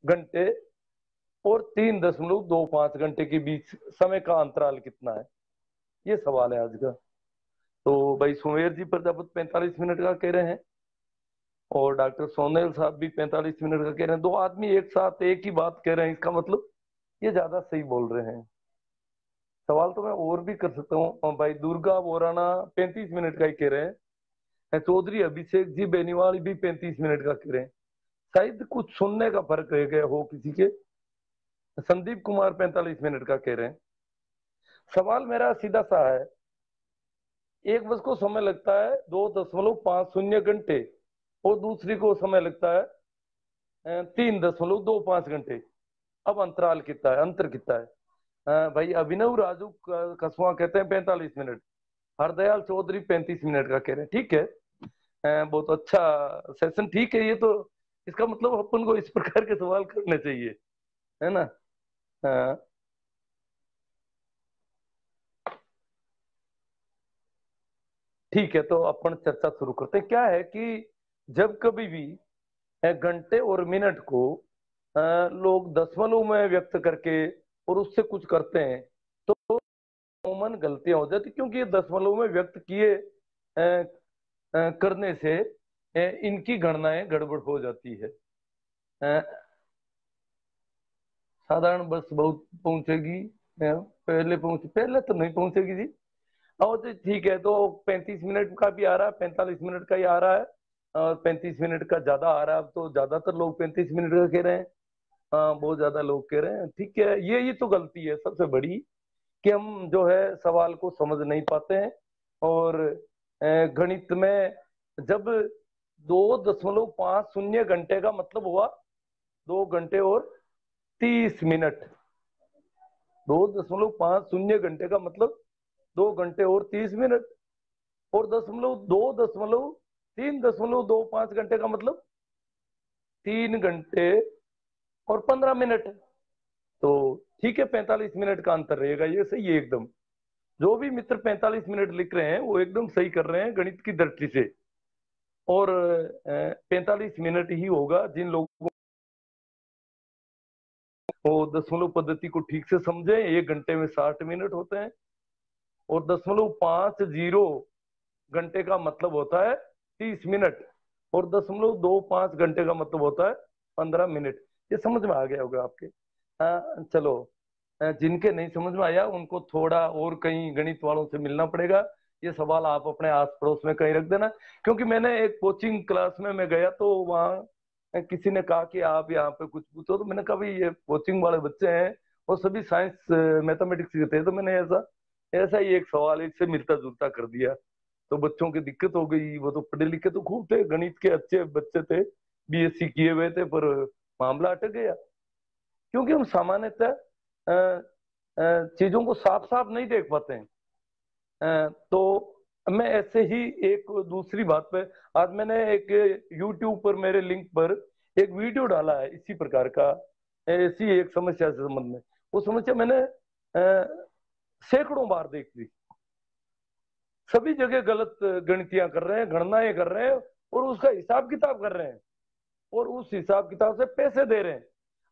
घंटे और 3.25 घंटे के बीच समय का अंतराल कितना है, ये सवाल है आज का। तो भाई सुमेर जी प्रजापति 45 मिनट का कह रहे हैं और डॉक्टर सोनेल साहब भी 45 मिनट का कह रहे हैं। दो आदमी एक साथ एक ही बात कह रहे हैं, इसका मतलब ये ज्यादा सही बोल रहे हैं। सवाल तो मैं और भी कर सकता हूँ। भाई दुर्गा बोराना 35 मिनट का ही कह रहे हैं। चौधरी अभिषेक जी बेनीवाल भी 35 मिनट का कह रहे हैं। शायद कुछ सुनने का फर्क रह गया हो किसी के। संदीप कुमार 45 मिनट का कह रहे हैं। सवाल मेरा सीधा सा है, एक बस को समय लगता है 2.50 घंटे और दूसरी को समय लगता है 3.25 घंटे। अब अंतराल कितना है, अंतर कितना है? भाई अभिनव राजू कसवा कहते हैं 45 मिनट। हरदयाल चौधरी 35 मिनट का कह रहे हैं। ठीक है, बहुत अच्छा सेशन। ठीक है, ये तो इसका मतलब अपन को इस प्रकार के सवाल करने चाहिए, है ना? हाँ, ठीक है, तो अपन चर्चा शुरू करते हैं। क्या है कि जब कभी भी घंटे और मिनट को लोग दशमलव में व्यक्त करके और उससे कुछ करते हैं तो कॉमन गलतियां हो जाती, क्योंकि ये दशमलव में व्यक्त किए करने से इनकी गणनाएं गड़बड़ हो जाती है। साधारण बस बहुत पहुंचेगी, पहले तो नहीं पहुंचेगी जी। और तो ठीक है, तो 35 मिनट का भी आ रहा है, 45 मिनट का ही आ रहा है और 35 मिनट का ज्यादा आ रहा है। अब तो ज्यादातर लोग 35 मिनट का कह रहे हैं। हाँ, बहुत ज्यादा लोग कह रहे हैं। ठीक है, ये तो गलती है सबसे बड़ी कि हम जो है सवाल को समझ नहीं पाते हैं। और गणित में जब 2.50 घंटे का मतलब हुआ 2 घंटे और 30 मिनट। 2.50 घंटे का मतलब 2 घंटे और 30 मिनट। और 3.25 घंटे का मतलब 3 घंटे और 15 मिनट। तो ठीक है, 45 मिनट का अंतर रहेगा, ये सही है एकदम। जो भी मित्र 45 मिनट लिख रहे हैं वो एकदम सही कर रहे हैं गणित की दृष्टि से। और 45 मिनट ही होगा जिन लोगों को दशमलव पद्धति को ठीक से समझे। 1 घंटे में 60 मिनट होते हैं और 0.50 घंटे का मतलब होता है 30 मिनट और 0.25 घंटे का मतलब होता है 15 मिनट। ये समझ में आ गया होगा आपके। चलो, जिनके नहीं समझ में आया उनको थोड़ा और कहीं गणित वालों से मिलना पड़ेगा। ये सवाल आप अपने आस पड़ोस में कहीं रख देना, क्योंकि मैंने एक कोचिंग क्लास में मैं गया तो वहाँ किसी ने कहा कि आप यहाँ पे कुछ पूछो। तो मैंने कहा भाई ये कोचिंग वाले बच्चे हैं और सभी साइंस मैथमेटिक्स के थे, तो मैंने ऐसा ऐसा ही एक सवाल इससे मिलता जुलता कर दिया। तो बच्चों की दिक्कत हो गई। वो तो पढ़े लिखे तो खूब थे, गणित के अच्छे बच्चे थे, बीएससी किए हुए थे, पर मामला अटक गया। क्योंकि हम सामान्यतः चीजों को साफ साफ नहीं देख पाते हैं। तो मैं ऐसे ही एक दूसरी बात पे आज मैंने एक यूट्यूब पर मेरे लिंक पर एक वीडियो डाला है इसी प्रकार का, ऐसी एक समस्या से संबंध में। वो समस्या मैंने सैकड़ों बार देख ली। सभी जगह गलत गणितियां कर रहे हैं, गणनाएं कर रहे हैं और उसका हिसाब किताब कर रहे हैं और उस हिसाब किताब से पैसे दे रहे हैं।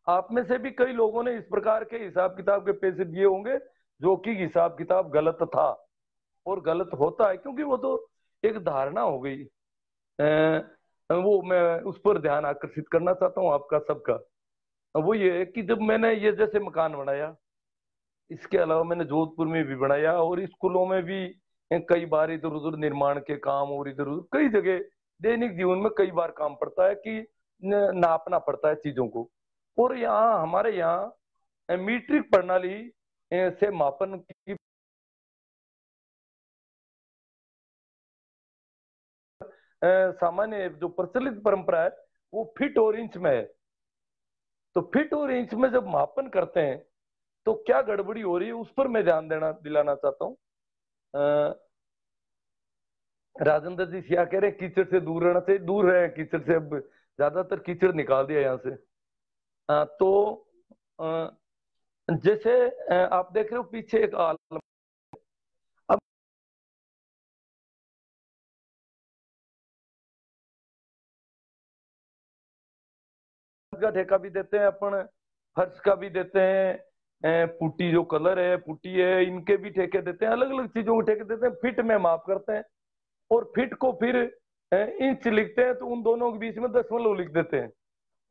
आप में से भी कई लोगों ने इस प्रकार के हिसाब किताब के पैसे दिए होंगे जो कि हिसाब किताब गलत था। और गलत होता है क्योंकि वो तो एक धारणा हो गई। वो मैं उस पर ध्यान आकर्षित करना चाहता हूँ आपका सबका। वो ये है कि जब मैंने ये जैसे मकान बनाया, इसके अलावा मैंने जोधपुर में भी बनाया और स्कूलों में भी कई बार इधर उधर निर्माण के काम और इधर उधर कई जगह दैनिक जीवन में कई बार काम पड़ता है कि नापना पड़ता है चीजों को। और यहाँ हमारे यहाँ मीट्रिक प्रणाली से मापन की सामान्य जो प्रचलित परंपरा है वो फीट और इंच में है। तो फीट और इंच में जब मापन करते हैं तो क्या गड़बड़ी हो रही है उस पर मैं ध्यान देना दिलाना चाहता हूँ। राजेंद्र जी क्या कह रहे हैं, कीचड़ से दूर रहना चाहिए। दूर रहे कीचड़ से, अब ज्यादातर कीचड़ निकाल दिया यहाँ से। तो जैसे आप देख रहे हो पीछे एक आलम। अब का ठेका भी देते हैं अपन, फर्श का भी देते हैं, पुट्टी जो कलर है पुट्टी है इनके भी ठेके देते हैं, अलग अलग चीजों के ठेके देते हैं, फिट में माप करते हैं और फिट को फिर इंच लिखते हैं तो उन दोनों के बीच में दशमलव लिख देते हैं।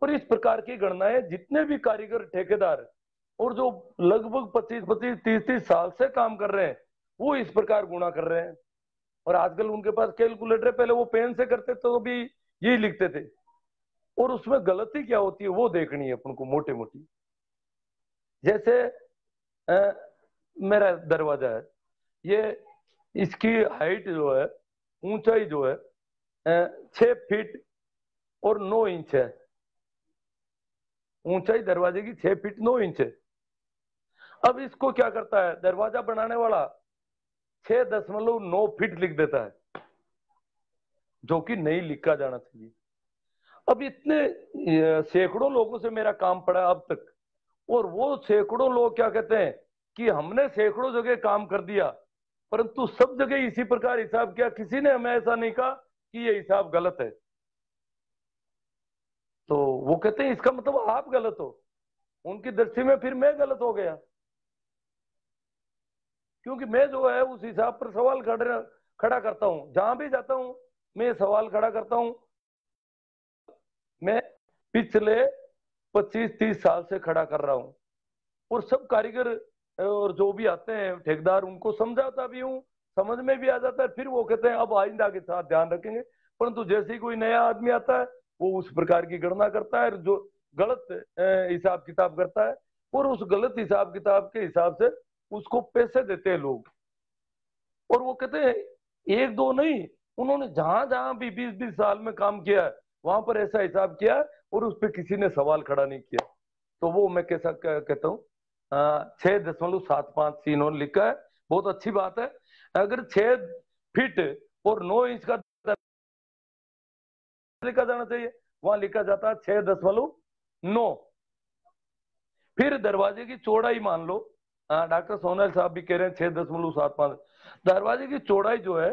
और इस प्रकार की गणनाएं जितने भी कारीगर ठेकेदार और जो लगभग 25-25 30-30 साल से काम कर रहे हैं वो इस प्रकार गुणा कर रहे हैं। और आजकल उनके पास कैलकुलेटर है, पहले वो पेन से करते तो भी यही लिखते थे। और उसमें गलती क्या होती है वो देखनी है अपन को मोटी मोटी। जैसे अ, मेरा दरवाजा है, ये इसकी हाइट जो है, ऊंचाई जो है 6 फीट और 9 इंच है। ऊंचाई दरवाजे की 6 फीट 9 इंच है। अब इसको क्या करता है दरवाजा बनाने वाला, 6.9 फीट लिख देता है, जो कि नहीं लिखा जाना चाहिए। अब इतने सैकड़ों लोगों से मेरा काम पड़ा अब तक, और वो सैकड़ों लोग क्या कहते हैं कि हमने सैकड़ों जगह काम कर दिया परंतु सब जगह इसी प्रकार हिसाब किया, किसी ने हमें ऐसा नहीं कहा कि ये हिसाब गलत है। तो वो कहते हैं इसका मतलब आप गलत हो। उनकी दृष्टि में फिर मैं गलत हो गया, क्योंकि मैं जो है उस हिसाब पर सवाल खड़ा करता हूं, जहां भी जाता हूं मैं सवाल खड़ा करता हूं। मैं पिछले 25-30 साल से खड़ा कर रहा हूं और सब कारीगर और जो भी आते हैं ठेकेदार उनको समझाता भी हूँ, समझ में भी आ जाता है। फिर वो कहते हैं अब आइंदा के साथ ध्यान रखेंगे। परंतु जैसे ही कोई नया आदमी आता है वो उस प्रकार की गणना करता है जो गलत हिसाब किताब करता है, और उस गलत हिसाब किताब के हिसाब से उसको पैसे देते हैं लोग। और वो कहते हैं एक दो नहीं, उन्होंने जहां जहां भी 20-20 साल में काम किया है वहां पर ऐसा हिसाब किया है और उस पर किसी ने सवाल खड़ा नहीं किया। तो वो मैं कैसा कहता हूँ 6.75 इन्होंने लिखा है, बहुत अच्छी बात है। अगर 6 फीट और 9 इंच का लिखा जाना चाहिए, वहां लिखा जाता है 6.9। फिर दरवाजे की चौड़ाई मान लो, डॉक्टर सोनल साहब भी कह रहे हैं 6.75। दरवाजे की चौड़ाई जो है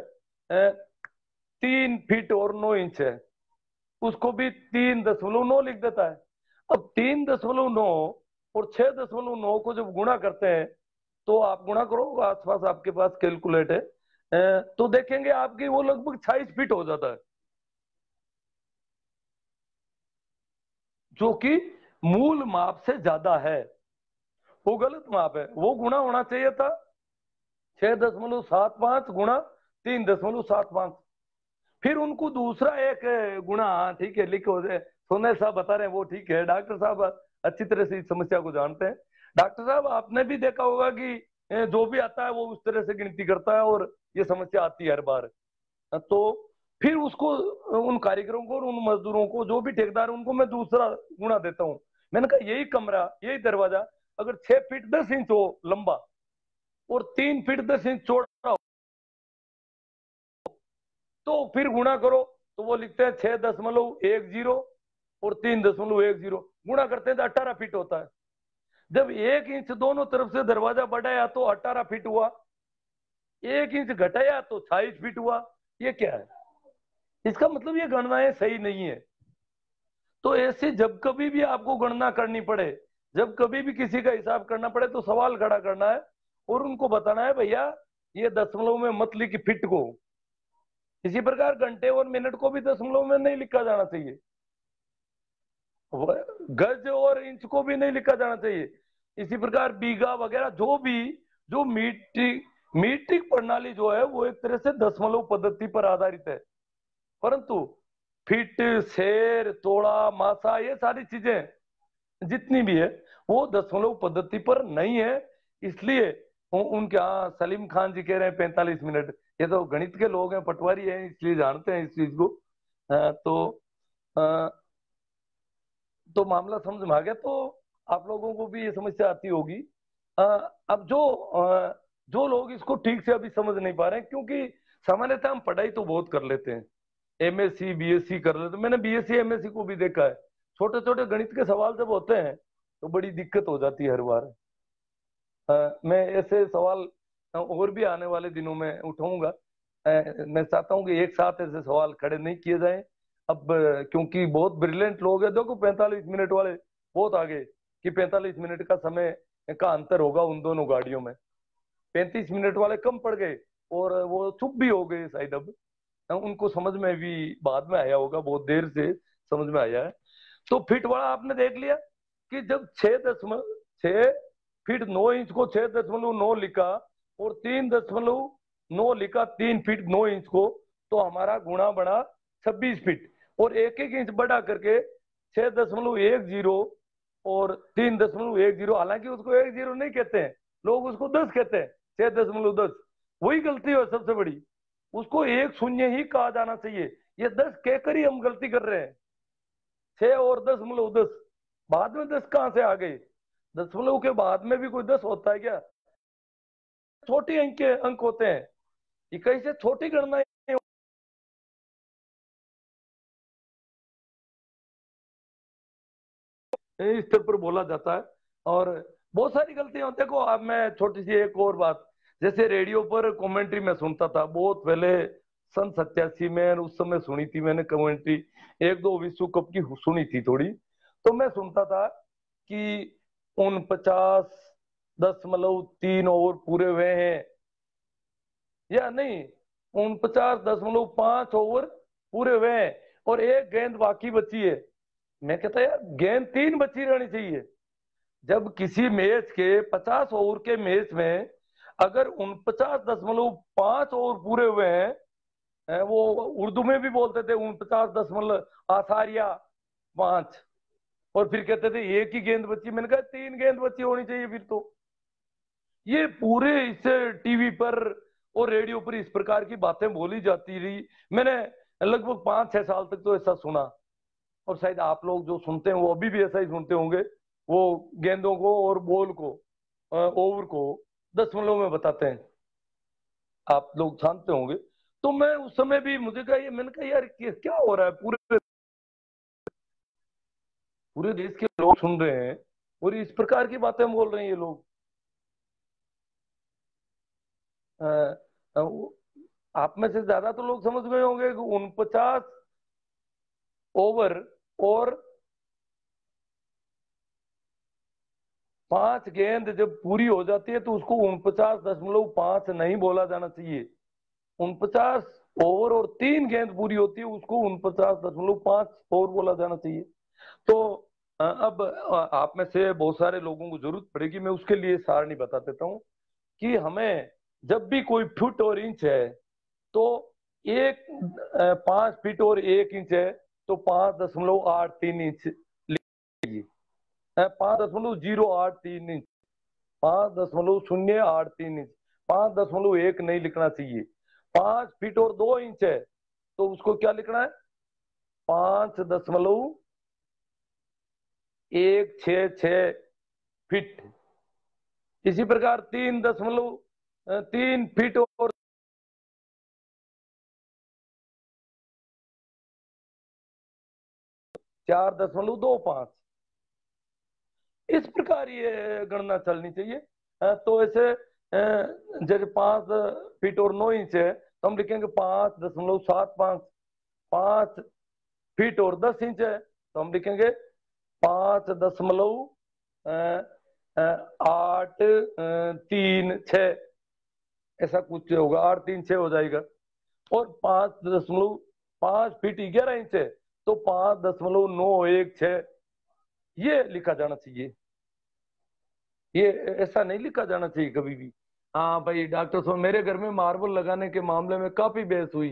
3 फीट और 9 इंच है, उसको भी 3.9 लिख देता है। अब 3.9 और 6.9 को जब गुणा करते हैं तो आप गुणा करो, आसपास आपके पास कैलकुलेट है, तो देखेंगे आपकी वो लगभग 26 फीट हो जाता है, जो कि मूल माप से ज्यादा है। वो गलत माप है, वो गुणा होना चाहिए था 6.75 गुणा 3.75। फिर उनको दूसरा एक गुणा, हाँ ठीक है लिखो, सोने साहब बता रहे हैं वो ठीक है, डॉक्टर साहब अच्छी तरह से इस समस्या को जानते हैं। डॉक्टर साहब आपने भी देखा होगा कि जो भी आता है वो उस तरह से गिनती करता है और ये समस्या आती है हर बार। तो फिर उसको उन कारीगरों को और उन मजदूरों को जो भी ठेकेदार है, उनको मैं दूसरा गुणा देता हूँ। मैंने कहा यही कमरा यही दरवाजा अगर 6 फीट 10 इंच हो लंबा और 3 फीट 10 इंच चौड़ा हो तो फिर गुणा करो, तो वो लिखते हैं 6.10 और 3.10 गुणा करते हैं तो 18 फीट होता है। जब 1 इंच दोनों तरफ से दरवाजा बढ़ाया तो 18 फीट हुआ, 1 इंच घटाया तो 26 फीट हुआ। ये क्या है? इसका मतलब ये गणनाएं सही नहीं है। तो ऐसे जब कभी भी आपको गणना करनी पड़े, जब कभी भी किसी का हिसाब करना पड़े तो सवाल खड़ा करना है और उनको बताना है भैया ये दशमलव में मत लिखी फिट को। इसी प्रकार घंटे और मिनट को भी दशमलव में नहीं लिखा जाना चाहिए, गज और इंच को भी नहीं लिखा जाना चाहिए। इसी प्रकार बीघा वगैरह जो भी, जो मीट्रिक मीट्रिक प्रणाली जो है वो एक तरह से दशमलव पद्धति पर आधारित है, परंतु फीट शेर तोड़ा मासा ये सारी चीजें जितनी भी है वो दशमलव पद्धति पर नहीं है। इसलिए उनके यहाँ सलीम खान जी कह रहे हैं 45 मिनट, ये तो गणित के लोग हैं पटवारी हैं इसलिए जानते हैं इस चीज को। अ, तो मामला समझ में आ गया। तो आप लोगों को भी ये समस्या आती होगी। अ, अब जो लोग इसको ठीक से अभी समझ नहीं पा रहे हैं, क्योंकि सामान्यतः हम पढ़ाई तो बहुत कर लेते हैं, एमएससी बीएससी कर लेते हैं। मैंने बीएससी एमएससी को भी देखा है, छोटे छोटे गणित के सवाल जब होते हैं तो बड़ी दिक्कत हो जाती है हर बार। मैं ऐसे सवाल और भी आने वाले दिनों में उठाऊंगा। मैं चाहता हूं कि एक साथ ऐसे सवाल खड़े नहीं किए जाएं अब क्योंकि बहुत ब्रिलियंट लोग हैं, देखो 45 मिनट वाले बहुत आगे, कि 45 मिनट का समय का अंतर होगा उन दोनों गाड़ियों में। 35 मिनट वाले कम पड़ गए और वो चुप भी हो गए शायद। अब उनको समझ में भी बाद में आया होगा, बहुत देर से समझ में आया है। तो फिट वाला आपने देख लिया कि जब 6.9 फीट को 6.9 लिखा और 3.9 लिखा, 3 फीट 9 इंच को, तो हमारा गुणा बना 26 फीट। और एक एक इंच बढ़ा करके 6.10 और 3.10, हालांकि उसको 10 नहीं कहते हैं, लोग उसको 10 कहते हैं, 6.10। वही गलती है सबसे बड़ी, उसको एक शून्य ही कहा जाना चाहिए। ये 10 कहकर ही हम गलती कर रहे हैं। 6 और 10, बाद में 10 कहां से आ गए? दशमलव के बाद में भी कोई 10 होता है क्या? छोटी अंक के अंक होते हैं, इकाई से छोटी गणना इस स्तर पर बोला जाता है। और बहुत सारी गलतियां होती हैं। देखो अब मैं छोटी सी एक और बात, जैसे रेडियो पर कमेंट्री में सुनता था बहुत पहले, सन 87 में, उस समय सुनी थी मैंने कमेंट्री, एक दो विश्व कप की सुनी थी थोड़ी। तो मैं सुनता था कि 49.3 ओवर पूरे हुए हैं, या नहीं, 49.5 ओवर पूरे हुए हैं और एक गेंद बाकी बची है। मैं कहता यार गेंद 3 बची रहनी चाहिए। जब किसी मैच के 50 ओवर के मैच में अगर 49.5 ओवर पूरे हुए हैं, वो उर्दू में भी बोलते थे 49.5, और फिर कहते थे एक ही गेंद बची। मैंने कहा 3 गेंद बची होनी चाहिए फिर तो। ये पूरे इससे टीवी पर और रेडियो पर इस प्रकार की बातें बोली जाती रही। मैंने लगभग 5-6 साल तक तो ऐसा सुना। और शायद आप लोग जो सुनते हैं वो अभी भी ऐसा ही सुनते होंगे, वो गेंदों को और बॉल को, ओवर को दशमलव में बताते हैं, आप लोग जानते होंगे। तो मैं उस समय भी मुझे कहा, ये मैंने कहा यार क्या हो रहा है, पूरे पूरे देश के लोग सुन रहे हैं और इस प्रकार की बातें बोल रहे हैं ये लोग। अ, आप में से ज्यादा तो लोग समझ गए होंगे कि 49 ओवर और 5 गेंद जब पूरी हो जाती है तो उसको 49.5 नहीं बोला जाना चाहिए। 49 ओवर और 3 गेंद पूरी होती है, उसको 49.5 ओवर बोला जाना चाहिए। तो अब आप में से बहुत सारे लोगों को जरूरत पड़ेगी, मैं उसके लिए सारणी बता देता हूँ कि हमें जब भी कोई फुट और इंच है तो एक 5 फीट और 1 इंच है तो 5.83 इंच लीजिए। 5.083 इंच, 5.083 इंच, 5.1 नहीं लिखना चाहिए। 5 फीट और 2 इंच है तो उसको क्या लिखना है? 5.166 फीट। इसी प्रकार 3.3 फीट और 4.25, इस प्रकार ये गणना चलनी चाहिए। तो ऐसे जैसे 5 फीट और 9 इंच है तो हम लिखेंगे 5.75। 5 फीट और 10 इंच है तो हम लिखेंगे 5.836, ऐसा कुछ होगा, 836 हो जाएगा। और 5.5 फीट 11 इंच है तो 5.916 ये लिखा जाना चाहिए। ये ऐसा नहीं लिखा जाना चाहिए कभी भी। हाँ भाई डॉक्टर साहब, मेरे घर में मार्बल लगाने के मामले में काफी बहस हुई,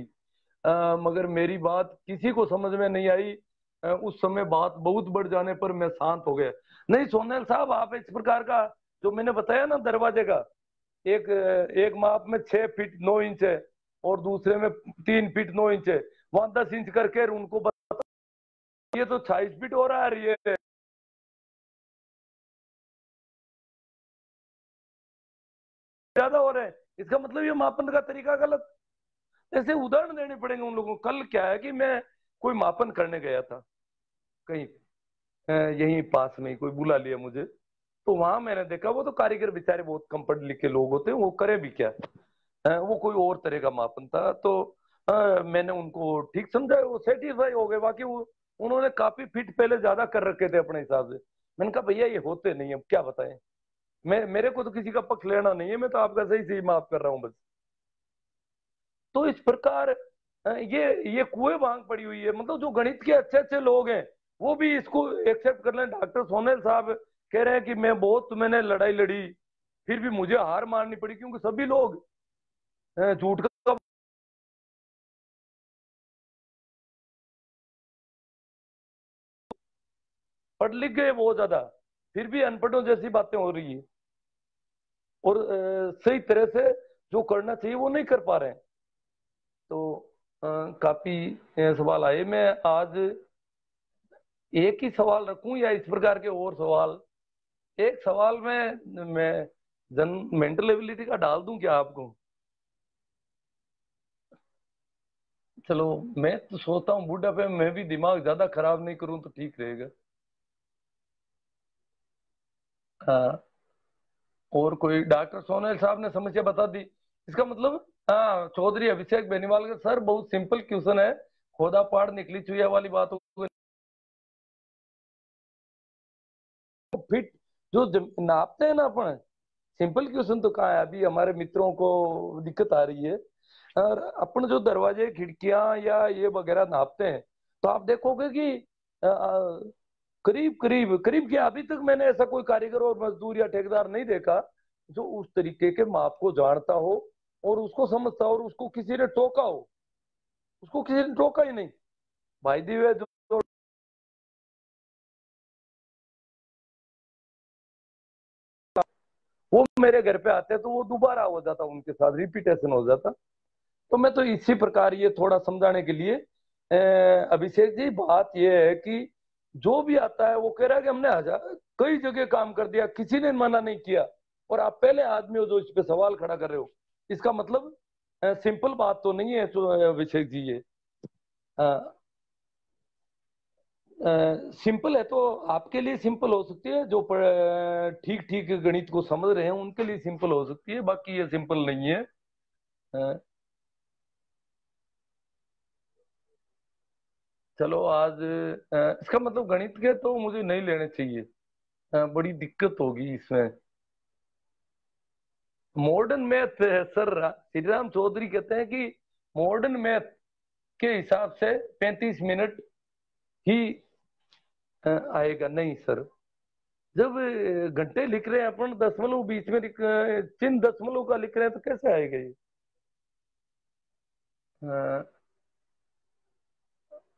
मगर मेरी बात किसी को समझ में नहीं आई। उस समय बात बहुत बढ़ जाने पर मैं शांत हो गया। नहीं सोनेल साहब, आप इस प्रकार का जो मैंने बताया ना दरवाजे का, एक माप में 6 फीट 9 इंच है और दूसरे में 3 फीट 9 इंच है, वहां 10 इंच करके उनको बता, ये तो 26 फीट हो रहा है, ये ज्यादा हो रहे हैं, इसका मतलब ये मापन का तरीका गलत। ऐसे उदाहरण देने पड़ेंगे उन लोगों को। कल क्या है कि मैं कोई मापन करने गया था कहीं, यहीं पास में ही कोई बुला लिया मुझे। तो वहां मैंने देखा, वो तो कारीगर बेचारे बहुत कम पढ़े लिखे लोग होते हैं, वो करे भी क्या, वो कोई और तरह का मापन था। तो मैंने उनको ठीक समझा, वो सेटिस्फाई हो गए। बाकी वो उन्होंने काफी फिट पहले ज्यादा कर रखे थे अपने हिसाब से। मैंने कहा भैया ये होते नहीं, अब क्या बताएं। मैं, मेरे को तो किसी का पक्ष लेना नहीं है, मैं तो आपका सही सही माफ कर रहा हूँ बस। तो इस प्रकार ये कुएं भांग पड़ी हुई है। मतलब जो गणित के अच्छे अच्छे लोग हैं वो भी इसको एक्सेप्ट कर लें। डॉक्टर सोनेल साहब कह रहे हैं कि मैं बहुत, मैंने लड़ाई लड़ी फिर भी मुझे हार माननी पड़ी, क्योंकि सभी लोग झूठ का पढ़ लिख गए बहुत ज्यादा, फिर भी अनपढ़ों जैसी बातें हो रही है। और सही तरह से जो करना चाहिए वो नहीं कर पा रहे हैं। तो काफी सवाल आए। मैं आज एक ही सवाल रखूं या इस प्रकार के और सवाल? एक सवाल में मैं जन मेंटल एबिलिटी का डाल दूं क्या आपको? चलो, मैं तो सोचता हूँ बुढ़ापे में मैं भी दिमाग ज्यादा खराब नहीं करूं तो ठीक रहेगा। हाँ। और कोई? डॉक्टर सोनेल साहब ने समस्या बता दी, इसका मतलब? हाँ, चौधरी अभिषेक बेनीवाल का सर बहुत सिंपल क्वेश्चन है, खोदा पाड़ निकली चुहिया वाली बात हो गई। फिट जो नापते हैं ना अपन, सिंपल क्वेश्चन तो कहाँ है, अभी हमारे मित्रों को दिक्कत आ रही है। और अपन जो दरवाजे खिड़कियां या ये वगैरह नापते हैं, तो आप देखोगे कि करीब करीब करीब क्या, अभी तक मैंने ऐसा कोई कारीगर और मजदूर या ठेकेदार नहीं देखा जो उस तरीके के माप को जानता हो और उसको समझता हो और उसको किसी ने टोका हो। उसको किसी ने टोका ही नहीं। भाई दिवे जो वो मेरे घर पे आते तो वो दोबारा हो जाता, उनके साथ रिपीटेशन हो जाता। तो मैं तो इसी प्रकार ये थोड़ा समझाने के लिए अभिषेक जी, बात ये है कि जो भी आता है वो कह रहा है कि हमने हजार कई जगह काम कर दिया, किसी ने मना नहीं किया, और आप पहले आदमी हो जो इस पे सवाल खड़ा कर रहे हो। इसका मतलब सिंपल बात तो नहीं है अभिषेक जी ये। सिंपल है तो आपके लिए सिंपल हो सकती है, जो ठीक ठीक गणित को समझ रहे हैं उनके लिए सिंपल हो सकती है, बाकी ये सिंपल नहीं है। अ, चलो आज इसका मतलब गणित के तो मुझे नहीं लेने चाहिए, बड़ी दिक्कत होगी इसमें। Modern math sir, Shri Ram Chaudhary कहते हैं कि मॉडर्न मैथ के हिसाब से 35 मिनट ही आएगा। नहीं सर, जब घंटे लिख रहे हैं अपन, दशमलव बीच में चिन्ह दशमलव का लिख रहे हैं, तो कैसे आएगा ये?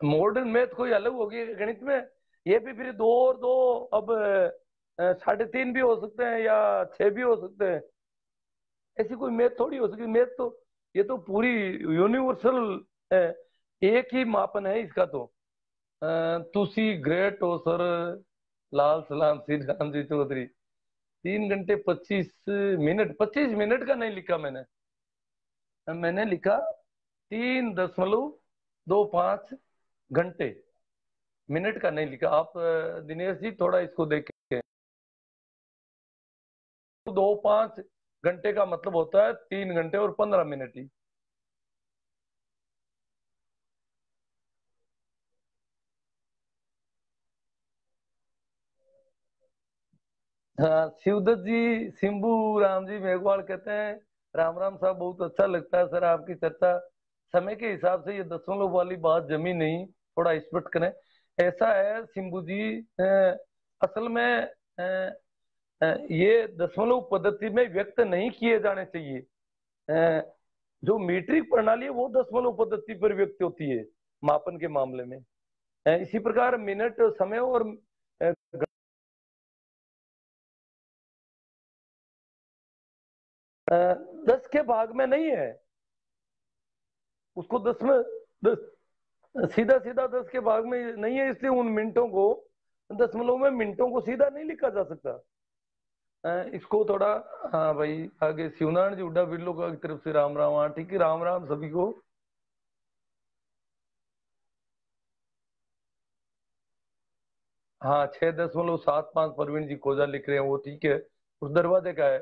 मॉडर्न मैथ कोई अलग होगी गणित में। ये भी फिर दो और दो, अब 3.5 भी हो सकते हैं या 6 भी हो सकते हैं। ऐसी कोई मैथ थोड़ी हो सकती मैथ तो, ये तो पूरी यूनिवर्सल एक ही मापन है इसका तो। तुसी ग्रेट हो सर, लाल सलाम श्री राम जी चौधरी। 3 घंटे 25 मिनट, 25 मिनट का नहीं लिखा मैंने। मैंने लिखा 3.25 घंटे, मिनट का नहीं लिखा। आप दिनेश जी थोड़ा इसको देखें। 2-5 घंटे का मतलब होता है 3 घंटे और 15 मिनट ही। हाँ, शिवदत्त जी सिंबू राम जी मेघवाल कहते हैं, राम राम साहब, बहुत अच्छा लगता है सर आपकी चर्चा। समय के हिसाब से ये दशमलव वाली बात जमी नहीं, थोड़ा स्पष्ट करें। ऐसा है सिंबू जी, असल में ये दशमलव पद्धति में व्यक्त नहीं किए जाने चाहिए। जो मीट्रिक प्रणाली है वो दशमलव पद्धति पर व्यक्त होती है मापन के मामले में। इसी प्रकार मिनट, समय और अ, 10 के भाग में नहीं है। उसको 10 में, 10 सीधा सीधा 10 के भाग में नहीं है, इसलिए उन मिनटों को, दशमलव में मिनटों को सीधा नहीं लिखा जा सकता। इसको थोड़ा, हाँ भाई आगे शिवनारायण जी हुड्डा बिरलो की तरफ से राम राम। हाँ ठीक है, राम राम सभी को। हाँ, 6.75 प्रवीण जी खोजा लिख रहे हैं, वो ठीक है। उस दरवाजे का है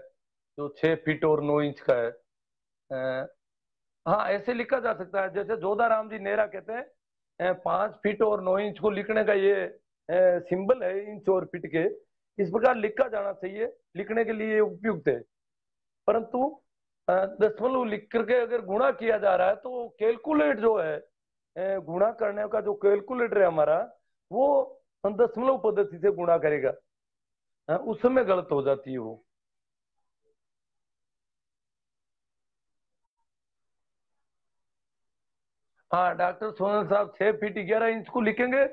जो 6 फीट और 9 इंच का है। हाँ, ऐसे लिखा जा सकता है, जैसे जोधाराम जी नेहरा कहते हैं 5 फीट और 9 इंच को लिखने का ये सिंबल है, इंच और फीट के, इस प्रकार लिखा जाना चाहिए, लिखने के लिए ये उपयुक्त है। परंतु दशमलव लिख करके अगर गुणा किया जा रहा है तो कैलकुलेट जो है, गुणा करने का जो कैलकुलेटर है हमारा, वो दशमलव पद्धति से गुणा करेगा। उस समय गलत हो जाती है वो। हाँ डॉक्टर सोनल साहब, 6 फीट 11 इंच को लिखेंगे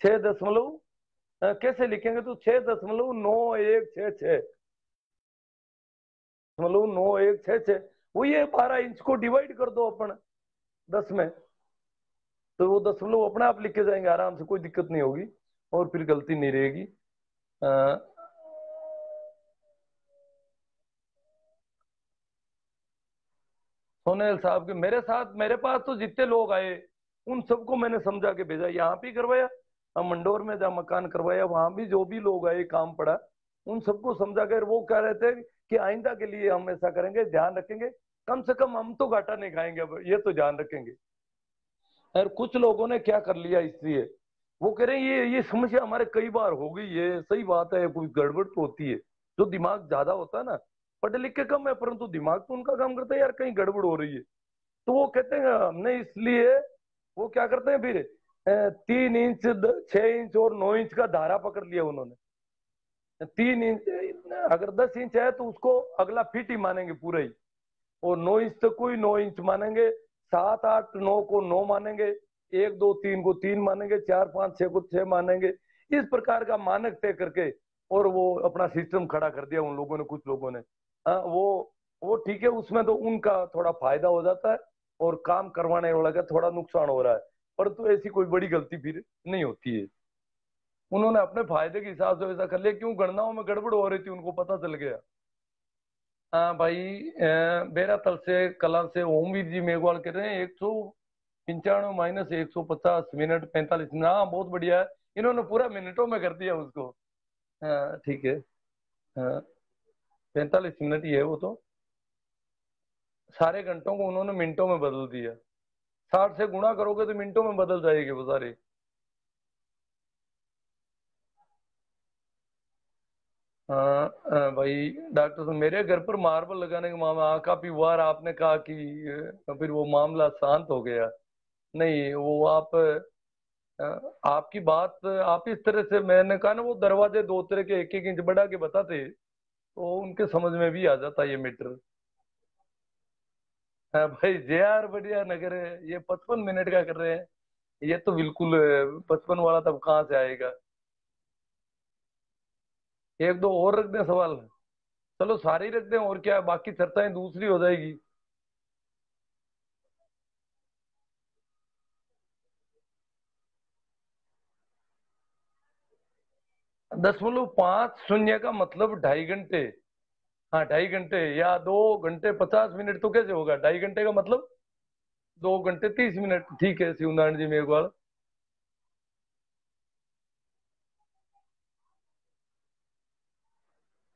6 दशमलव, कैसे लिखेंगे तो 6.9166 वो ये 12 इंच को डिवाइड कर दो अपन 10 में, तो वो दशमलव अपने आप लिखे जाएंगे आराम से, कोई दिक्कत नहीं होगी और फिर गलती नहीं रहेगी। सोनेल साहब के मेरे साथ, मेरे पास तो जितने लोग आए उन सबको मैंने समझा के भेजा, यहाँ भी करवाया, मंडोर में जहाँ मकान करवाया वहां भी जो भी लोग आए काम पड़ा, उन सबको समझा कर वो कह रहे थे कि आइंदा के लिए हम ऐसा करेंगे, ध्यान रखेंगे, कम से कम हम तो घाटा नहीं खाएंगे, अब ये तो ध्यान रखेंगे। और कुछ लोगों ने क्या कर लिया इसलिए, वो कह रहे हैं ये समस्या हमारे कई बार हो गई है, सही बात है, कोई गड़बड़ तो होती है, जो दिमाग ज्यादा होता है ना, पढ़े लिखे कम है परंतु दिमाग तो उनका काम करता है, यार कहीं गड़बड़ हो रही है, तो वो कहते हैं हमने इसलिए, वो क्या करते हैं फिर 3 इंच 6 इंच और 9 इंच का धारा पकड़ लिया उन्होंने। 3 इंच, अगर 10 इंच है तो उसको अगला फीट ही मानेंगे पूरा ही, और 9 इंच तक कोई 9 इंच मानेंगे, 7 8 9 को 9 मानेंगे, 1 2 3 को 3 मानेंगे, 4 5 6 को 6 मानेंगे, इस प्रकार का मानक तय करके और वो अपना सिस्टम खड़ा कर दिया उन लोगों ने, कुछ लोगों ने। वो ठीक है, उसमें तो उनका थोड़ा फायदा हो जाता है और काम करवाने वाला का थोड़ा नुकसान हो रहा है, परंतु ऐसी कोई बड़ी गलती फिर नहीं होती है। उन्होंने अपने फायदे के हिसाब से वैसा कर लिया, क्यों गणनाओं में गड़बड़ हो रही थी उनको पता चल गया। हाँ भाई, बेरातल से कला से ओमवीर जी मेघवाल कर रहे हैं 195 - 150 मिनट 45 मिनट, हाँ बहुत बढ़िया है, इन्होंने पूरा मिनटों में कर दिया उसको। हाँ ठीक है। हाँ 45 मिनट ही है वो तो, सारे घंटों को उन्होंने मिनटों में बदल दिया, 60 से गुणा करोगे तो मिनटों में बदल जाएगी वो सारे। हाँ भाई डॉक्टर साहब, मेरे घर पर मार्बल लगाने का मामला काफी बार आपने कहा कि फिर वो मामला शांत हो गया। नहीं वो आपकी बात, आप इस तरह से, मैंने कहा ना वो दरवाजे 2 तरह के 1 1 इंच बढ़ा के बताते तो उनके समझ में भी आ जाता ये मीटर। हाँ भाई JR बढ़िया नगर है, ये 55 मिनट का कर रहे हैं, ये तो बिल्कुल 55 वाला तब कहाँ से आएगा। एक दो और रख दें सवाल, चलो सारे ही रख दें और क्या, बाकी चर्चाएं दूसरी हो जाएगी। 0.50 का मतलब 2.5 घंटे। हाँ 2.5 घंटे या 2 घंटे 50 मिनट तो कैसे होगा, 2.5 घंटे का मतलब 2 घंटे 30 मिनट, ठीक है शिवनारायण जी मेघवाल।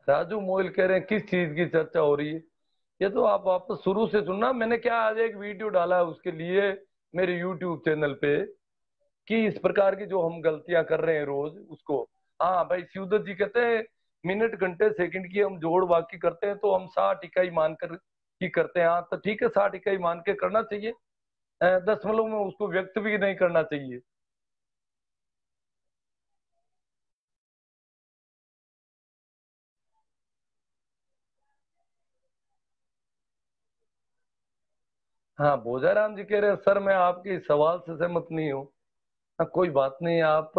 राजू मोइल कह रहे हैं किस चीज की चर्चा हो रही है, ये तो आप वापस शुरू से सुनना, मैंने क्या आज एक वीडियो डाला है उसके लिए मेरे यूट्यूब चैनल पे, कि इस प्रकार की जो हम गलतियां कर रहे हैं रोज उसको। हाँ भाई शिवदत्त जी कहते हैं मिनट घंटे सेकंड की हम जोड़ बाकी करते हैं तो हम 60 इकाई मानकर ही करते हैं, हाँ तो ठीक है 60 इकाई मान के करना चाहिए, दशमलव में उसको व्यक्त भी नहीं करना चाहिए। हाँ भोजाराम जी कह रहे हैं सर मैं आपके इस सवाल से सहमत नहीं हूँ। हाँ, कोई बात नहीं, आप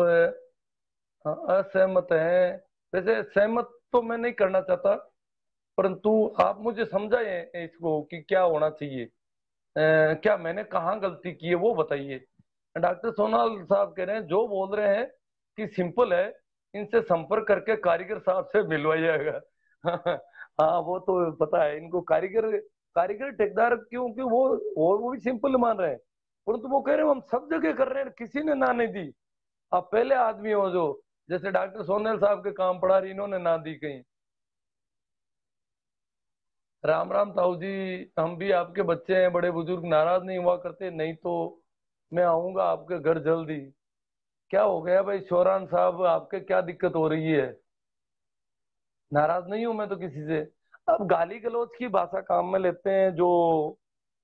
असहमत हैं, वैसे सहमत तो मैं नहीं करना चाहता, परंतु आप मुझे समझाएं इसको कि क्या होना चाहिए, क्या मैंने कहाँ गलती की है वो बताइए। डॉक्टर सोनाल साहब कह रहे हैं जो बोल रहे हैं कि सिंपल है, इनसे संपर्क करके कारीगर साहब से मिलवाइएगा। हाँ वो तो पता है इनको, कारीगर, कारीगर ठेकेदार, क्योंकि वो भी सिंपल मान रहे हैं, परंतु वो कह रहे हैं हम सब जगह कर रहे हैं, किसी ने ना नहीं दी। आप पहले आदमी हो जो, जैसे डॉक्टर सोनल साहब के काम पड़ा रही, इन्होंने ना दी कहीं। राम राम ताऊ जी। हम भी आपके बच्चे हैं, बड़े बुजुर्ग, नाराज नहीं हुआ करते, नहीं तो मैं आऊंगा आपके घर जल्दी। क्या हो गया भाई शोरान साहब, आपके क्या दिक्कत हो रही है? नाराज नहीं हूं मैं तो किसी से। अब गाली गलौज की भाषा काम में लेते हैं जो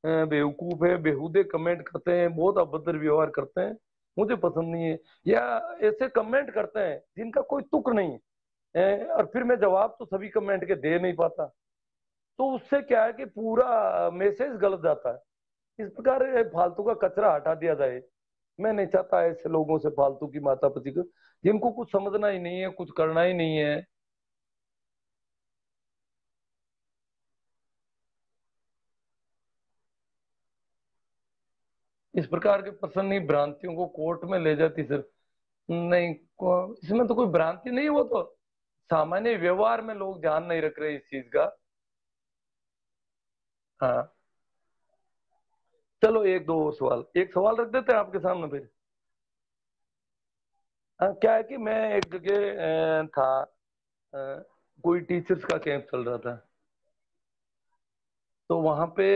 बेवकूफ है, बेहुदे कमेंट करते हैं, बहुत अभद्र व्यवहार करते हैं, मुझे पसंद नहीं है। या ऐसे कमेंट करते हैं जिनका कोई तुक नहीं है, और फिर मैं जवाब तो सभी कमेंट के दे नहीं पाता। तो उससे क्या है कि पूरा मैसेज गलत जाता है। इस प्रकार फालतू का कचरा हटा दिया जाए। मैं नहीं चाहता ऐसे लोगों से, फालतू की मातापति को, जिनको कुछ समझना ही नहीं है, कुछ करना ही नहीं है। इस प्रकार के प्रसन्न ही भ्रांतियों को कोर्ट में ले जाती सर। नहीं, इसमें तो कोई भ्रांति नहीं है, वो तो सामान्य व्यवहार में लोग ध्यान नहीं रख रहे इस चीज का। हाँ, चलो एक दो और सवाल, एक सवाल रख देते हैं आपके सामने फिर। हाँ, क्या है कि मैं एक जगह था, अ, कोई टीचर्स का कैंप चल रहा था। तो वहां पे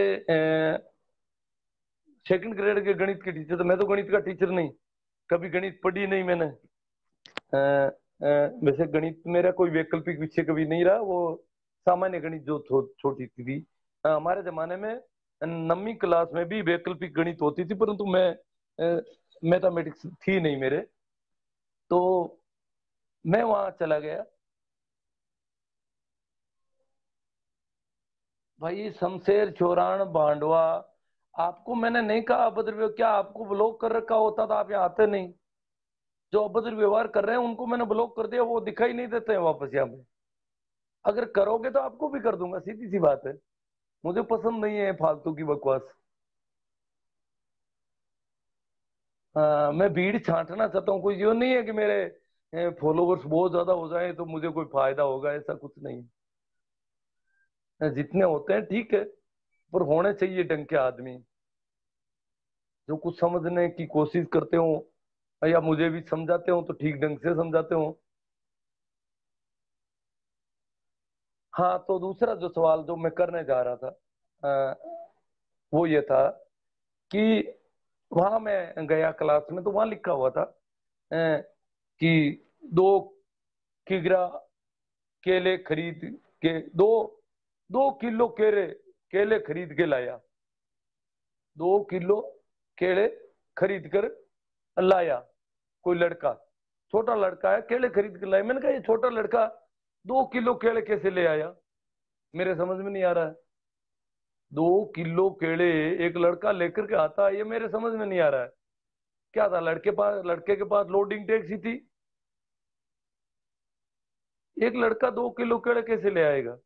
सेकंड ग्रेड के गणित के टीचर थे। मैं तो गणित का टीचर नहीं, कभी गणित पढ़ी नहीं मैंने। वैसे गणित मेरा कोई वैकल्पिक विषय कभी नहीं रहा, वो सामान्य गणित जो छोटी सी थी। हमारे जमाने में 9वीं क्लास में भी वैकल्पिक गणित होती थी, परंतु मैं मैथमेटिक्स थी नहीं मेरे। तो मैं वहां चला गया। भाई शमशेर, चौरान, बांडवा, आपको मैंने नहीं कहा अभद्र व्यवहार, क्या आपको ब्लॉक कर रखा होता तो आप यहाँ आते नहीं? जो अभद्र व्यवहार कर रहे हैं उनको मैंने ब्लॉक कर दिया, वो दिखाई नहीं देते हैं वापस यहाँ पे। अगर करोगे तो आपको भी कर दूंगा, सीधी सी बात है। मुझे पसंद नहीं है फालतू की बकवास। मैं भीड़ छांटना चाहता हूँ, कोई ये नहीं है कि मेरे फॉलोवर्स बहुत ज्यादा हो जाए तो मुझे कोई फायदा होगा, ऐसा कुछ नहीं। जितने होते हैं ठीक है, पर होने चाहिए ढंग के आदमी, जो कुछ समझने की कोशिश करते हो, या मुझे भी समझाते हो तो ठीक ढंग से समझाते हो। हाँ, तो दूसरा जो सवाल जो मैं करने जा रहा था, वो ये था कि वहां मैं गया क्लास में, तो वहां लिखा हुआ था कि 2 किग्रा केले खरीद के, 2 किलो केले केले खरीद के लाया। 2 किलो केले खरीद कर लाया कोई लड़का, छोटा लड़का है, केले खरीद के लाया। मैंने कहा ये छोटा लड़का 2 किलो केले कैसे ले आया? मेरे समझ में नहीं आ रहा है। 2 किलो केले एक लड़का लेकर के आता है, ये मेरे समझ में नहीं आ रहा है। क्या था लड़के के पास लोडिंग टैक्स ही थी? एक लड़का 2 किलो केले कैसे ले आएगा?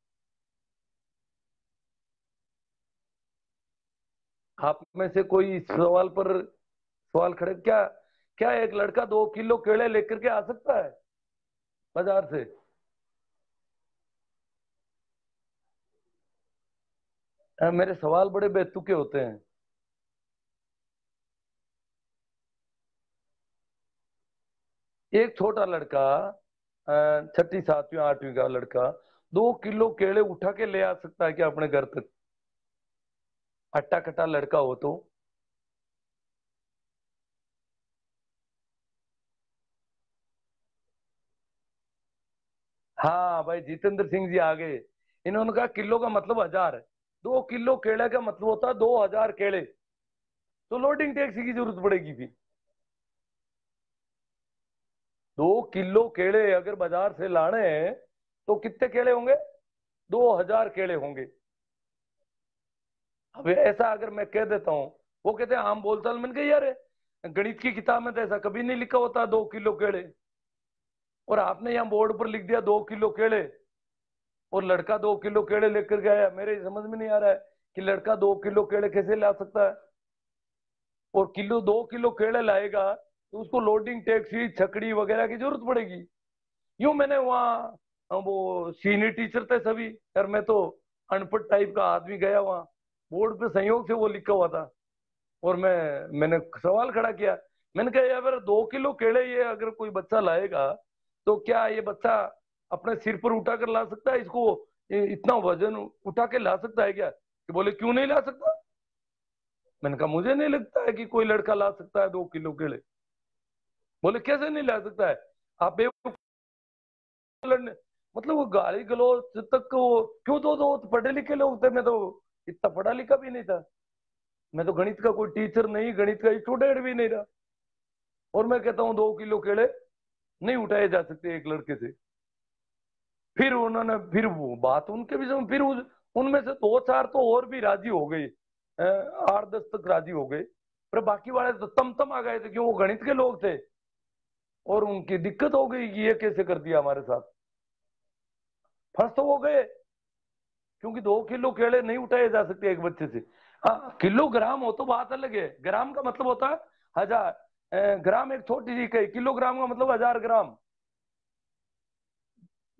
आप में से कोई इस सवाल पर सवाल खड़े, क्या क्या एक लड़का 2 किलो केले लेकर के आ सकता है बाजार से? मेरे सवाल बड़े बेतुके होते हैं। एक छोटा लड़का, छठी सातवीं आठवीं का लड़का, 2 किलो केले उठा के ले आ सकता है क्या अपने घर तक? हट्टा कट्टा लड़का हो तो। हाँ भाई, जितेंद्र सिंह जी आ गए। इन्होंने कहा किलो का मतलब 1000 है। 2 किलो केले का मतलब होता है 2000 केले। तो लोडिंग टैक्स की जरूरत पड़ेगी फिर। 2 किलो केले अगर बाजार से लाने हैं तो कितने केले होंगे? 2000 केले होंगे। अब ऐसा अगर मैं कह देता हूँ, वो कहते हैं आम बोलचाल, मैंने कहा यार गणित की किताब में तो ऐसा कभी नहीं लिखा होता 2 किलो केले। और आपने यहाँ बोर्ड पर लिख दिया 2 किलो केले, और लड़का 2 किलो केले लेकर गया। मेरे समझ में नहीं आ रहा है कि लड़का 2 किलो केले कैसे ला सकता है। और 2 किलो केले लाएगा तो उसको लोडिंग टैक्सी छकड़ी वगैरह की जरूरत पड़ेगी। यूं मैंने वहाँ, वो सीनियर टीचर थे सभी, यार मैं तो अनपढ़ टाइप का आदमी गया वहाँ, बोर्ड पे संयोग से वो लिखा हुआ था। और मैंने सवाल खड़ा किया। मैंने कहा यार 2 किलो केले ये अगर कोई बच्चा लाएगा तो क्या ये बच्चा अपने सिर पर उठा कर ला सकता है इसको? इतना वजन उठा के ला सकता है क्या? कि बोले क्यों नहीं ला सकता। मैंने कहा मुझे नहीं लगता है कि कोई लड़का ला सकता है 2 किलो केले। बोले कैसे नहीं ला सकता है, आप बेवकूफ लड़ने, मतलब वो गाली गलौज तक वो क्यों दो तो पढ़े लिखे लोग थे, मैं तो इतना पढ़ा लिखा भी नहीं था, मैं तो गणित का कोई टीचर नहीं, गणित का स्टूडेंट भी नहीं रहा। और मैं कहता हूँ 2 किलो केले नहीं उठाए जा सकते एक लड़के से। फिर उन्होंने फिर वो बात उनके विषय में, फिर उनमें से दो चार तो और भी राजी हो गए, 8-10 तक राजी हो गए, पर बाकी वाले तो तम आ गए थे, क्यों वो गणित के लोग थे। और उनकी दिक्कत हो गई कि ये कैसे कर दिया हमारे साथ, फंस तो हो गए, क्योंकि 2 किलो केले नहीं उठाए जा सकते एक बच्चे से। हाँ, किलोग्राम हो तो बात अलग है, ग्राम का मतलब होता है 1000, ग्राम एक छोटी सी कही, किलोग्राम का मतलब 1000 ग्राम।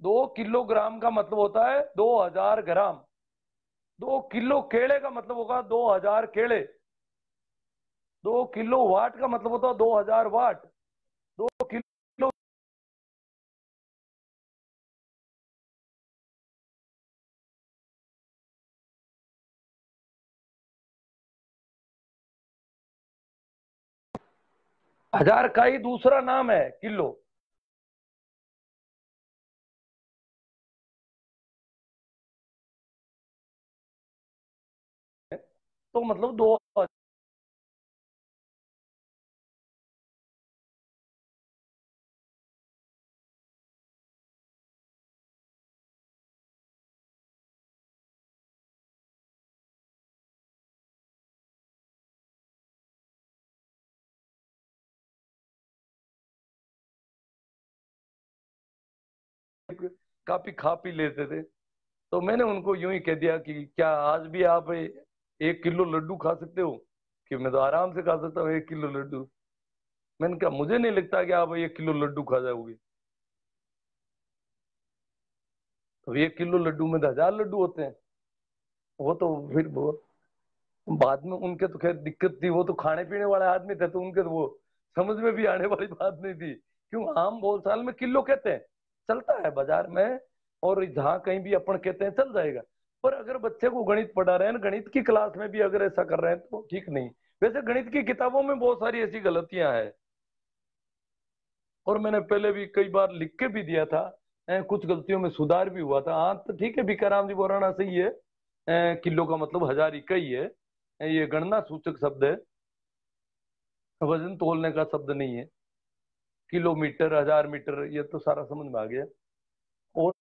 2 किलोग्राम का मतलब होता है 2000 ग्राम। 2 किलो केले का मतलब होगा 2000 केले। 2 किलो वाट का मतलब होता है 2000 वाट। 2 किलो 1000 का ही दूसरा नाम है किलो। तो मतलब दो, काफी खा पी लेते थे। तो मैंने उनको यूं ही कह दिया कि क्या आज भी आप 1 किलो लड्डू खा सकते हो? कि मैं तो आराम से खा सकता हूँ 1 किलो लड्डू। मैंने कहा मुझे नहीं लगता कि आप 1 किलो लड्डू खा जाओगे। तो 1 किलो लड्डू में तो 1000 लड्डू होते हैं। वो तो फिर वो बाद में उनके तो खैर दिक्कत थी, वो तो खाने पीने वाले आदमी थे, तो उनके तो वो समझ में भी आने वाली बात नहीं थी। क्यों, आम बोलचाल में किलो कहते हैं, चलता है बाजार में, और जहाँ कहीं भी अपन कहते हैं चल जाएगा। पर अगर बच्चे को गणित पढ़ा रहे हैं, गणित की क्लास में भी अगर ऐसा कर रहे हैं तो ठीक नहीं। वैसे गणित की किताबों में बहुत सारी ऐसी गलतियां हैं, और मैंने पहले भी कई बार लिख के भी दिया था। कुछ गलतियों में सुधार भी हुआ था। हाँ तो ठीक है, भिकाराम जी बोराना सही है, किलो का मतलब 1000 इकाई है, ये गणना सूचक शब्द है, वजन तोलने का शब्द नहीं है। किलोमीटर, 1000 मीटर, ये तो सारा समझ में आ गया। और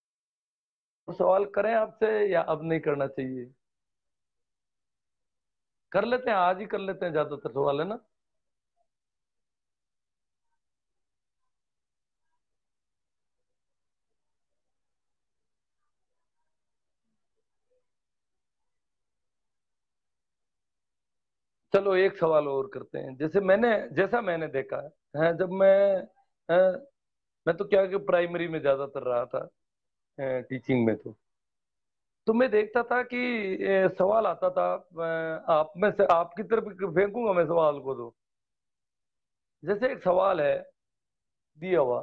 सवाल करें आपसे या अब नहीं करना चाहिए? कर लेते हैं, आज ही कर लेते हैं, ज्यादातर सवाल है ना। चलो एक सवाल और करते हैं। जैसा मैंने देखा है, जब मैं तो क्या कि प्राइमरी में ज्यादातर रहा था, टीचिंग में तो मैं देखता था कि सवाल आता था, आप में से आपकी तरफ फेंकूंगा मैं सवाल को। तो जैसे एक सवाल है दिया हुआ,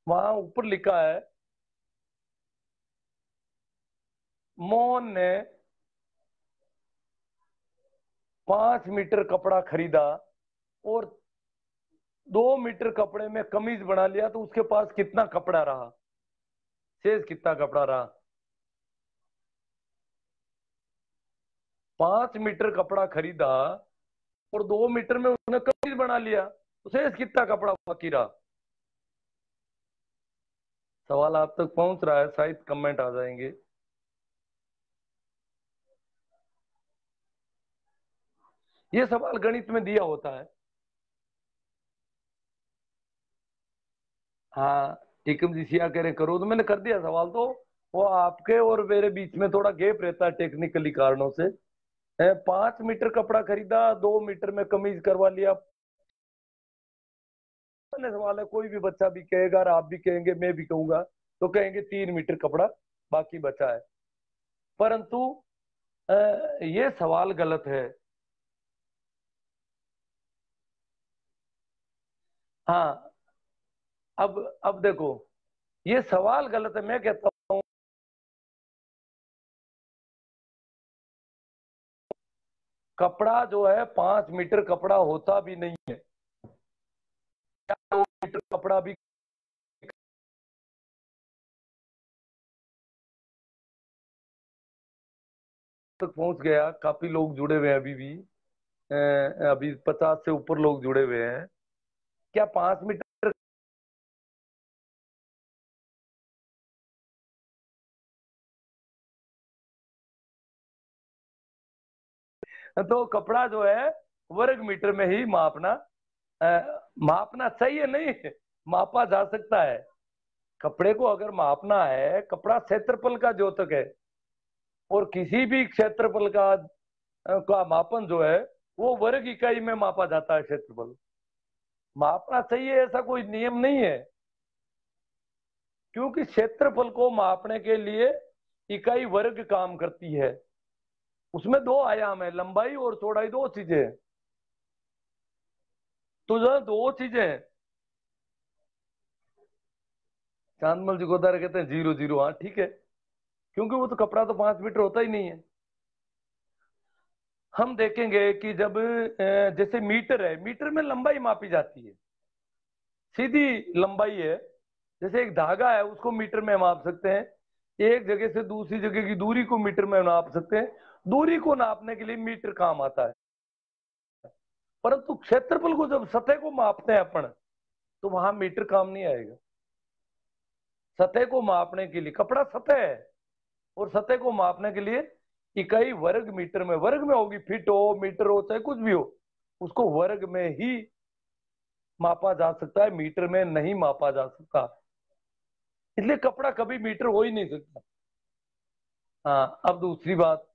वहां ऊपर लिखा है, मोहन ने 5 मीटर कपड़ा खरीदा और 2 मीटर कपड़े में कमीज बना लिया, तो उसके पास कितना कपड़ा रहा, शेष कितना कपड़ा रहा? 5 मीटर कपड़ा खरीदा और 2 मीटर में उसने कमीज बना लिया, तो शेष कितना कपड़ा बाकी रहा? सवाल आप तक पहुंच रहा है, शायद कमेंट आ जाएंगे। ये सवाल गणित में दिया होता है। हाँ, टिकम जी सिया कह रहे करो, तो मैंने कर दिया सवाल। तो वो आपके और मेरे बीच में थोड़ा गैप रहता है टेक्निकली कारणों से। 5 मीटर कपड़ा खरीदा, 2 मीटर में कमीज करवा लिया। सवाल है, कोई भी बच्चा भी कहेगा और आप भी कहेंगे, मैं भी कहूंगा, तो कहेंगे 3 मीटर कपड़ा बाकी बचा है। परंतु अ, ये सवाल गलत है। हाँ, अब देखो, ये सवाल गलत है, मैं कहता हूँ कपड़ा जो है 5 मीटर कपड़ा होता भी नहीं है, 2 मीटर कपड़ा भी तक पहुंच गया। काफी लोग जुड़े हुए हैं अभी भी, अभी 50 से ऊपर लोग जुड़े हुए हैं। क्या 5 मीटर? तो कपड़ा जो है वर्ग मीटर में ही मापना, मापना चाहिए नहीं, मापा जा सकता है। कपड़े को अगर मापना है, कपड़ा क्षेत्रफल का द्योतक है, और किसी भी क्षेत्रफल का मापन जो है वो वर्ग इकाई में मापा जाता है। क्षेत्रफल मापना चाहिए ऐसा कोई नियम नहीं है, क्योंकि क्षेत्रफल को मापने के लिए इकाई वर्ग काम करती है। उसमें दो आयाम है, लंबाई और चौड़ाई, दो चीजें हैं। तो जो दो चीजें हैं, चांदमल जी गोदारे कहते हैं 0 0, हाँ ठीक है, क्योंकि वो तो कपड़ा तो 5 मीटर होता ही नहीं है। हम देखेंगे कि जब जैसे मीटर है, मीटर में लंबाई मापी जाती है, सीधी लंबाई है। जैसे एक धागा है, उसको मीटर में माप सकते हैं, एक जगह से दूसरी जगह की दूरी को मीटर में नाप सकते हैं। दूरी को नापने के लिए मीटर काम आता है। परंतु क्षेत्रफल को, जब सतह को मापते हैं अपन, तो वहां मीटर काम नहीं आएगा। सतह को मापने के लिए, कपड़ा सतह है, और सतह को मापने के लिए इकाई वर्ग मीटर में, वर्ग में होगी, फीट हो, मीटर हो, चाहे कुछ भी हो, उसको वर्ग में ही मापा जा सकता है, मीटर में नहीं मापा जा सकता। इसलिए कपड़ा कभी मीटर हो ही नहीं सकता। हाँ, अब दूसरी बात,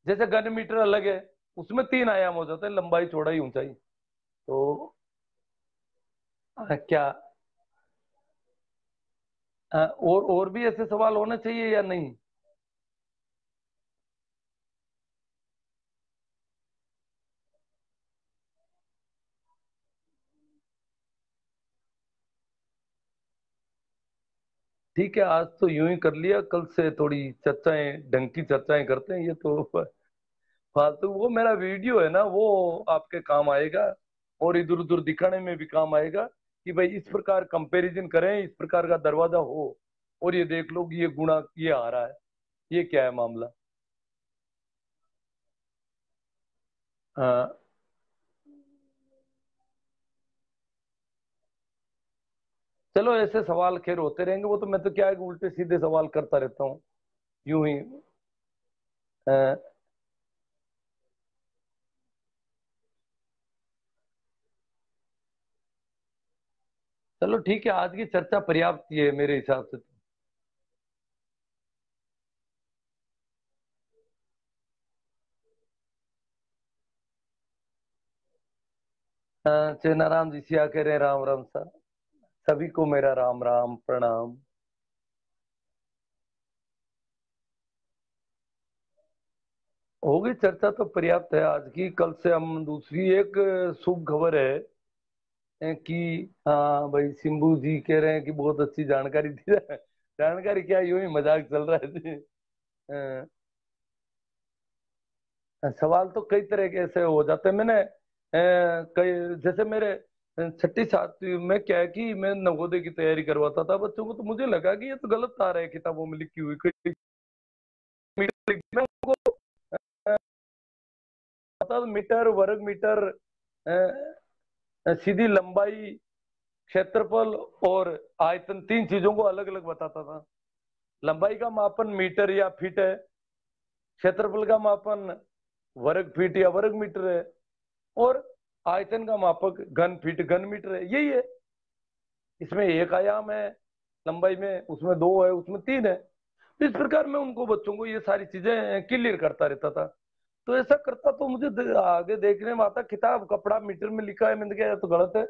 जैसे घन मीटर अलग है, उसमें 3 आयाम हो जाते हैं, लंबाई, चौड़ाई, ऊंचाई। तो क्या और भी ऐसे सवाल होने चाहिए या नहीं? ठीक है, आज तो यूं ही कर लिया, कल से थोड़ी चर्चाएं, ढंग की चर्चाएं करते हैं। ये तो फालतू, वो मेरा वीडियो है ना, वो आपके काम आएगा, और इधर उधर दिखाने में भी काम आएगा कि भाई इस प्रकार कंपैरिजन करें, इस प्रकार का दरवाजा हो, और ये देख लो कि ये गुणा ये आ रहा है, ये क्या है मामला। हाँ, चलो ऐसे सवाल खैर होते रहेंगे, वो तो मैं तो क्या है कि उल्टे सीधे सवाल करता रहता हूँ यूं ही। अ, चलो ठीक है, आज की चर्चा पर्याप्त ही है मेरे हिसाब से। चेनाराम जी सिया कह रहे हैं, राम राम सर, सभी को मेरा राम राम प्रणाम। होगी चर्चा तो पर्याप्त है आज की। कल से हम दूसरी एक शुभ खबर है कि हाँ भाई, सिंबू जी कह रहे हैं कि बहुत अच्छी जानकारी दी है। जानकारी क्या, यूं ही मजाक चल रहा है जी। सवाल तो कई तरह के ऐसे हो जाते हैं। मैंने कई, जैसे मेरे छठी सातवीं में क्या है कि मैं नवोदय की तैयारी करवाता था बच्चों को, तो मुझे लगा कि ये तो गलत आ रहा है किताबों में लिखी हुई, कई मीटर मैं उनको पता, मीटर, वर्ग मीटर, सीधी लंबाई, क्षेत्रफल और आयतन, तीन चीजों को अलग अलग बताता था। लंबाई का मापन मीटर या फीट है, क्षेत्रफल का मापन वर्ग फीट या वर्ग मीटर है, और आयतन का मापक घन फीट घन मीटर है। यही है, इसमें एक आयाम है लंबाई में, उसमें दो है, उसमें तीन है। तो इस प्रकार मैं उनको, बच्चों को ये सारी चीजें क्लियर करता रहता था। तो ऐसा करता तो मुझे आगे देखने में आता, किताब कपड़ा मीटर में लिखा है, मैंने कहा तो गलत है।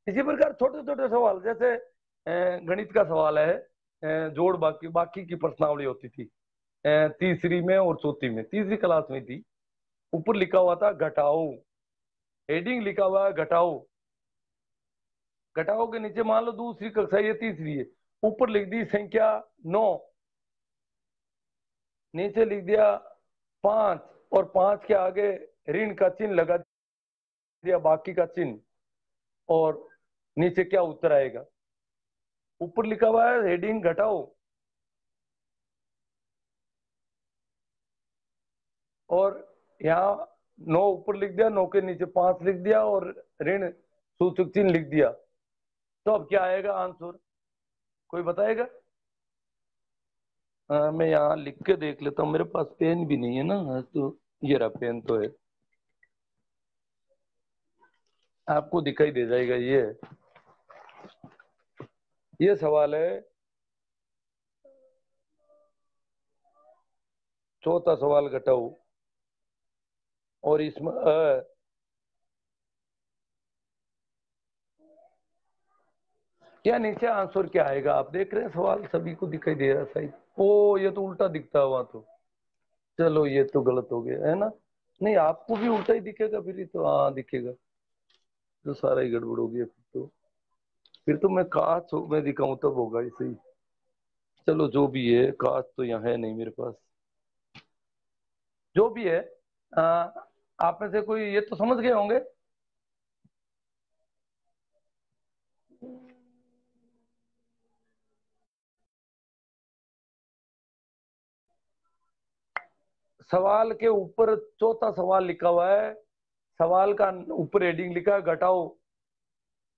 इसी प्रकार छोटे छोटे सवाल, जैसे गणित का सवाल है, जोड़ बाकी बाकी की प्रश्नावली होती थी, तीसरी में और चौथी में, तीसरी क्लास में थी। ऊपर लिखा हुआ था घटाओ, हेडिंग लिखा हुआ है घटाओ, घटाओ के नीचे मान लो दूसरी कक्षा, ये तीसरी है, ऊपर लिख दी संख्या 9, नीचे लिख दिया 5, और 5 के आगे ऋण का चिन्ह लगा दिया, बाकी का चिन्ह, और नीचे क्या उत्तर आएगा? ऊपर लिखा हुआ है हेडिंग घटाओ, और यहाँ 9 ऊपर लिख दिया, 9 के नीचे 5 लिख दिया, और ऋण सूचक चिन्ह लिख दिया। तो अब क्या आएगा आंसर, कोई बताएगा? मैं यहाँ लिख के देख लेता हूँ, मेरे पास पेन भी नहीं है ना, तो ये रहा पेन तो है, आपको दिखाई दे जाएगा। ये सवाल है, चौथा सवाल घटाओ, और इसमें क्या नीचे आंसर क्या आएगा? आप देख रहे हैं सवाल सभी को दिखाई दे रहा है सही? ओ ये तो उल्टा दिखता हुआ, तो चलो ये तो गलत हो गया है ना। नहीं आपको भी उल्टा ही दिखेगा फिर ही तो, हाँ दिखेगा, तो सारा ही गड़बड़ हो गया फिर तो मैं काश में दिखाऊं तब होगा इसे ही। चलो जो भी है, काश तो यहाँ है नहीं मेरे पास, जो भी है। आ, आप में से कोई ये तो समझ गए होंगे। सवाल के ऊपर चौथा सवाल लिखा हुआ है, सवाल का ऊपर हेडिंग लिखा है घटाओ,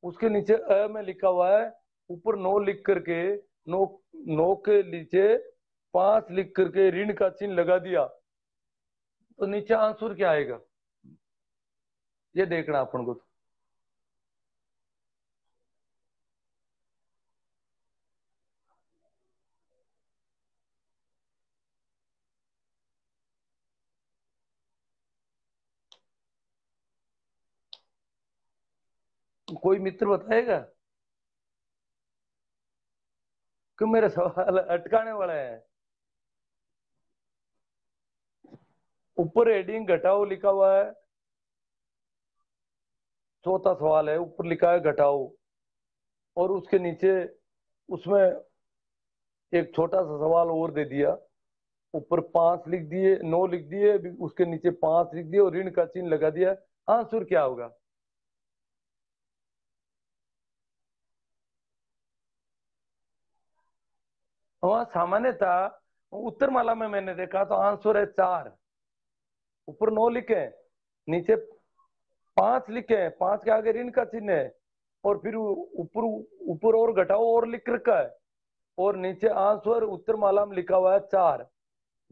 उसके नीचे में लिखा हुआ है, ऊपर 9 लिख करके, 9 9 के नीचे 5 लिख करके ऋण का चिन्ह लगा दिया, तो नीचे आंसर क्या आएगा ये देखना अपन को। कोई मित्र बताएगा? क्यों मेरा सवाल अटकाने वाला है? ऊपर हेडिंग घटाओ लिखा हुआ है, चौथा सवाल है, ऊपर लिखा है घटाओ, और उसके नीचे उसमें एक छोटा सा सवाल और दे दिया, ऊपर 5 लिख दिए, 9 लिख दिए, उसके नीचे 5 लिख दिए और ऋण का चिन्ह लगा दिया। आंसर क्या होगा? वहां सामान्यतः उत्तर माला में मैंने देखा तो आंसर है 4, ऊपर 9 लिखे, नीचे 5 लिखे, 5 के आगे ऋण का चिन्ह है, और फिर ऊपर ऊपर और घटाओ और लिख रखा है, और नीचे आंसर उत्तर माला में लिखा हुआ है 4,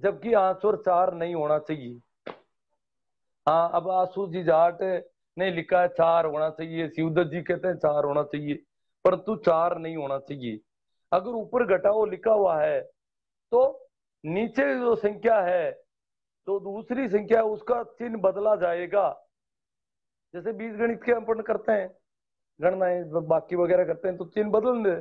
जबकि आंसर 4 नहीं होना चाहिए। हाँ अब आशु जी जाट ने लिखा है 4 होना चाहिए, शिवदत्त जी कहते हैं 4 होना चाहिए, परंतु 4 नहीं होना चाहिए। अगर ऊपर घटाओ लिखा हुआ है तो नीचे जो संख्या है, तो दूसरी संख्या है, उसका चिन्ह बदला जाएगा। जैसे बीज गणित के अपन करते हैं, गणनाएं बाकी वगैरह करते हैं, तो चिन्ह बदल दे,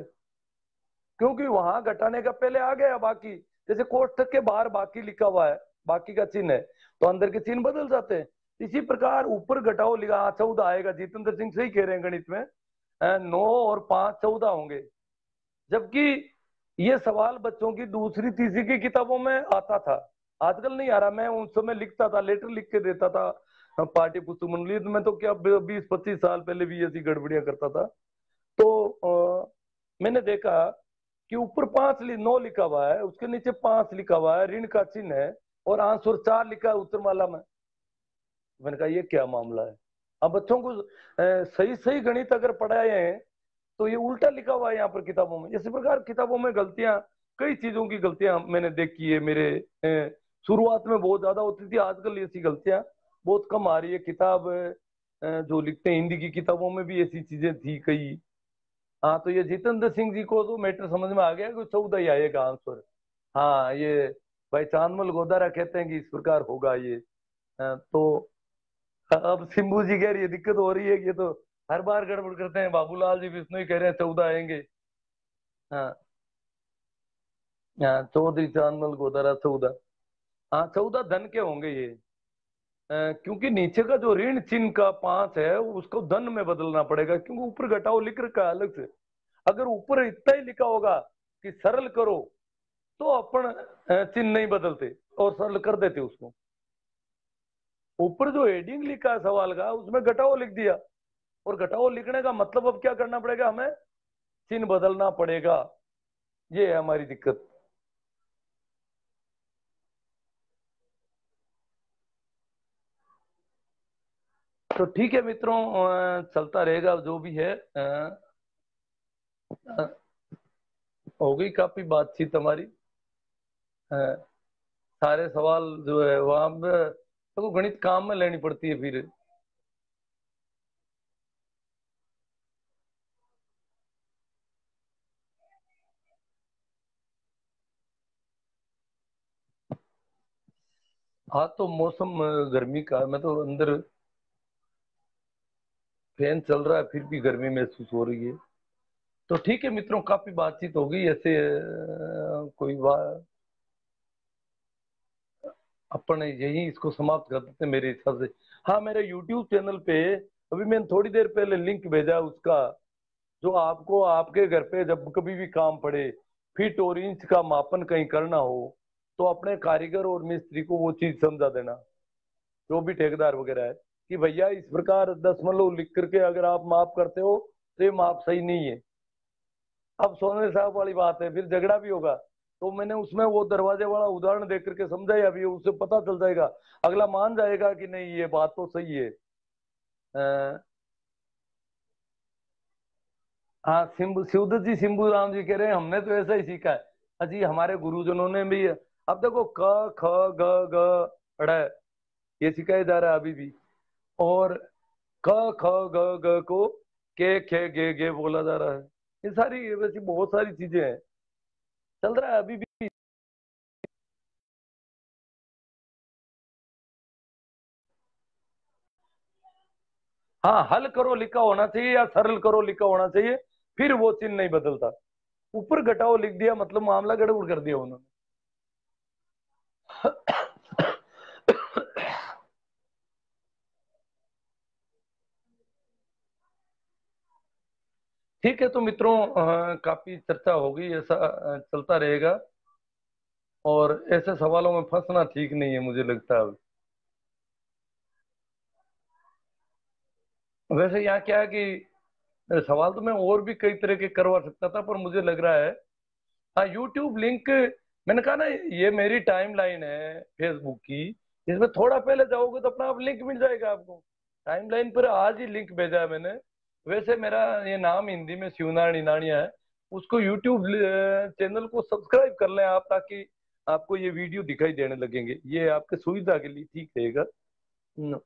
क्योंकि वहां घटाने का पहले आ गया बाकी। जैसे कोष्ठक के बाहर बाकी लिखा हुआ है, बाकी का चिन्ह है, तो अंदर के चिन्ह बदल जाते हैं। इसी प्रकार ऊपर घटाओ लिखा, 14 आएगा, जितेंद्र सिंह सही कह रहे हैं, गणित में 9 और 5 14 होंगे। जबकि ये सवाल बच्चों की दूसरी तीसरी की किताबों में आता था, आजकल नहीं आ रहा। मैं उन समय लिखता था, लेटर लिख के देता था पाठ्य पुस्तक मंडली में, तो क्या 20-25 साल पहले भी ऐसी गड़बड़ियां करता था। तो मैंने देखा कि ऊपर 9 लिखा हुआ है, उसके नीचे 5 लिखा हुआ है, ऋण का चिन्ह है, और आंसर 4 लिखा है उत्तरमाला में। मैंने कहा ये क्या मामला है? अब बच्चों को सही सही गणित अगर पढ़ाए हैं, तो ये उल्टा लिखा हुआ है यहाँ पर किताबों में। इसी प्रकार किताबों में गलतियां, कई चीजों की गलतियां मैंने देखी है। मेरे शुरुआत में बहुत ज्यादा होती थी, आजकल ऐसी गलतियां बहुत कम आ रही है। किताब जो लिखते हैं हिंदी की किताबों में भी ऐसी चीजें थी कई। हाँ तो ये जितेंद्र सिंह जी को तो मैटर समझ में आ गया कि 14 ही आएगा आंसर। हाँ ये भाई चांदमल गोदारा कहते हैं कि इस प्रकार होगा ये। तो अब सिंबू जी कह रही है दिक्कत हो रही है कि ये तो हर बार गड़बड़ करते हैं, बाबूलाल जी विष्णु ही कह रहे हैं 14 आएंगे। हाँ हाँ चौधरी चांदमल गोदारा 14। हाँ 14 धन के होंगे ये। क्योंकि नीचे का जो ऋण चिन्ह का 5 है उसको धन में बदलना पड़ेगा, क्योंकि ऊपर घटाओ लिख रखा है अलग से। अगर ऊपर इतना ही लिखा होगा कि सरल करो, तो अपन चिन्ह नहीं बदलते और सरल कर देते उसको। ऊपर जो हेडिंग लिखा है सवाल का उसमें घटाओ लिख दिया, और घटाओ लिखने का मतलब अब क्या करना पड़ेगा, हमें चिन्ह बदलना पड़ेगा। ये है हमारी दिक्कत। तो ठीक है मित्रों, चलता रहेगा जो भी है। अ, हो गई काफी बातचीत हमारी। अ, सारे सवाल जो है वहां पे तो गणित काम में लेनी पड़ती है फिर। हाँ तो मौसम गर्मी का है, मैं तो अंदर फैन चल रहा है फिर भी गर्मी महसूस हो रही है। तो ठीक है मित्रों, काफी बातचीत हो गई ऐसे। कोई बात अपन यही इसको समाप्त कर देते हैं मेरे हिसाब से। हाँ, मेरे YouTube चैनल पे अभी मैंने थोड़ी देर पहले लिंक भेजा उसका, जो आपको आपके घर पे जब कभी भी काम पड़े, फीट और इंच का मापन कहीं करना हो, तो अपने कारीगर और मिस्त्री को वो चीज समझा देना, जो भी ठेकेदार वगैरह है, कि भैया इस प्रकार दशमलव लिख करके अगर आप माप करते हो तो ये माप सही नहीं है। अब सोने साहब वाली बात है, फिर झगड़ा भी होगा। तो मैंने उसमें वो दरवाजे वाला उदाहरण देख करके समझाया, अभी उसे पता चल जाएगा, अगला मान जाएगा कि नहीं ये बात तो सही है। हाँ, सिंबू शिवदत्त जी, सिंबू राम जी कह रहे हैं हमने तो ऐसा ही सीखा है। अजी हमारे गुरुजनों ने भी। अब देखो क ख ग घ ड़, ये सिखाया जा रहा है अभी भी। और क ख ग घ को के खे गे गे बोला जा रहा है। ये सारी वैसी बहुत सारी चीजें हैं, चल रहा है अभी भी। हाँ, हल करो लिखा होना चाहिए या सरल करो लिखा होना चाहिए, फिर वो चिन्ह नहीं बदलता। ऊपर घटाओ लिख दिया मतलब मामला गड़बड़ कर दिया उन्होंने। ठीक है तो मित्रों, काफी चर्चा हो गई, ऐसा चलता रहेगा। और ऐसे सवालों में फंसना ठीक नहीं है मुझे लगता है। वैसे यहाँ क्या है कि सवाल तो मैं और भी कई तरह के करवा सकता था, पर मुझे लग रहा है हाँ, यूट्यूब लिंक, मैंने कहा ना, ये मेरी टाइम लाइन है फेसबुक की, इसमें थोड़ा पहले जाओगे तो अपना आप लिंक मिल जाएगा आपको। टाइम लाइन पर आज ही लिंक भेजा है मैंने। वैसे मेरा ये नाम हिंदी में शिवनारायण इनानिया है। उसको यूट्यूब चैनल को सब्सक्राइब कर लें आप, ताकि आपको ये वीडियो दिखाई देने लगेंगे, ये आपके सुविधा के लिए ठीक रहेगा। हम्म।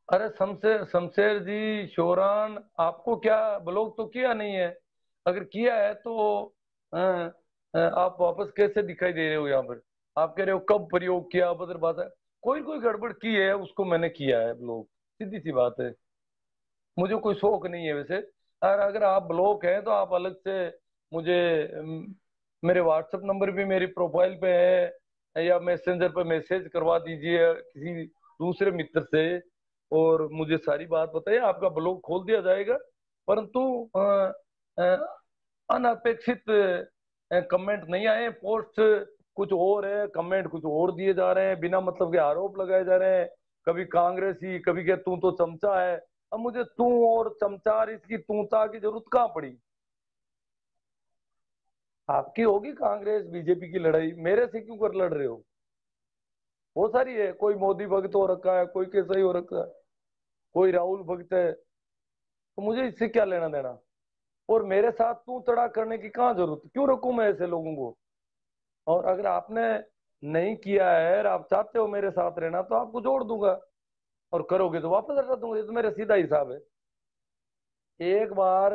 अरे शमशेर शमशेर जी शोरान, आपको क्या ब्लॉक तो किया नहीं है? अगर किया है तो आप वापस कैसे दिखाई दे रहे हो यहाँ पर? आप कह रहे हो कब प्रयोग किया, अभद्र बात है। कोई कोई गड़बड़ की है, उसको मैंने किया है ब्लॉक, सीधी सी बात है। मुझे कोई शौक नहीं है वैसे। और अगर आप ब्लॉक हैं तो आप अलग से मुझे मेरे व्हाट्सएप नंबर भी मेरी प्रोफाइल पे है, या मैसेंजर पे मैसेज करवा दीजिए किसी दूसरे मित्र से, और मुझे सारी बात बताइए, आपका ब्लॉग खोल दिया जाएगा। परंतु अ, अनअपेक्षित कमेंट नहीं आए, पोस्ट कुछ और है, कमेंट कुछ और दिए जा रहे हैं, बिना मतलब के आरोप लगाए जा रहे हैं। कभी कांग्रेसी, कभी क्या तू तो चमचा है। अब मुझे तू और चमचा, इसकी तूता की जरूरत कहाँ पड़ी? आपकी होगी कांग्रेस बीजेपी की लड़ाई, मेरे से क्यों कर लड़ रहे हो? बहुत सारी है, कोई मोदी भक्त हो रखा है, कोई कैसा ही हो रखा है, कोई राहुल भक्त है। तो मुझे इससे क्या लेना देना? और मेरे साथ तू तड़ा करने की कहाँ जरूरत, क्यों रखूं मैं ऐसे लोगों को? और अगर आपने नहीं किया है और आप चाहते हो मेरे साथ रहना, तो आपको जोड़ दूंगा, और करोगे तो वापस हटा दूंगा। ये तो मेरा सीधा हिसाब है। एक बार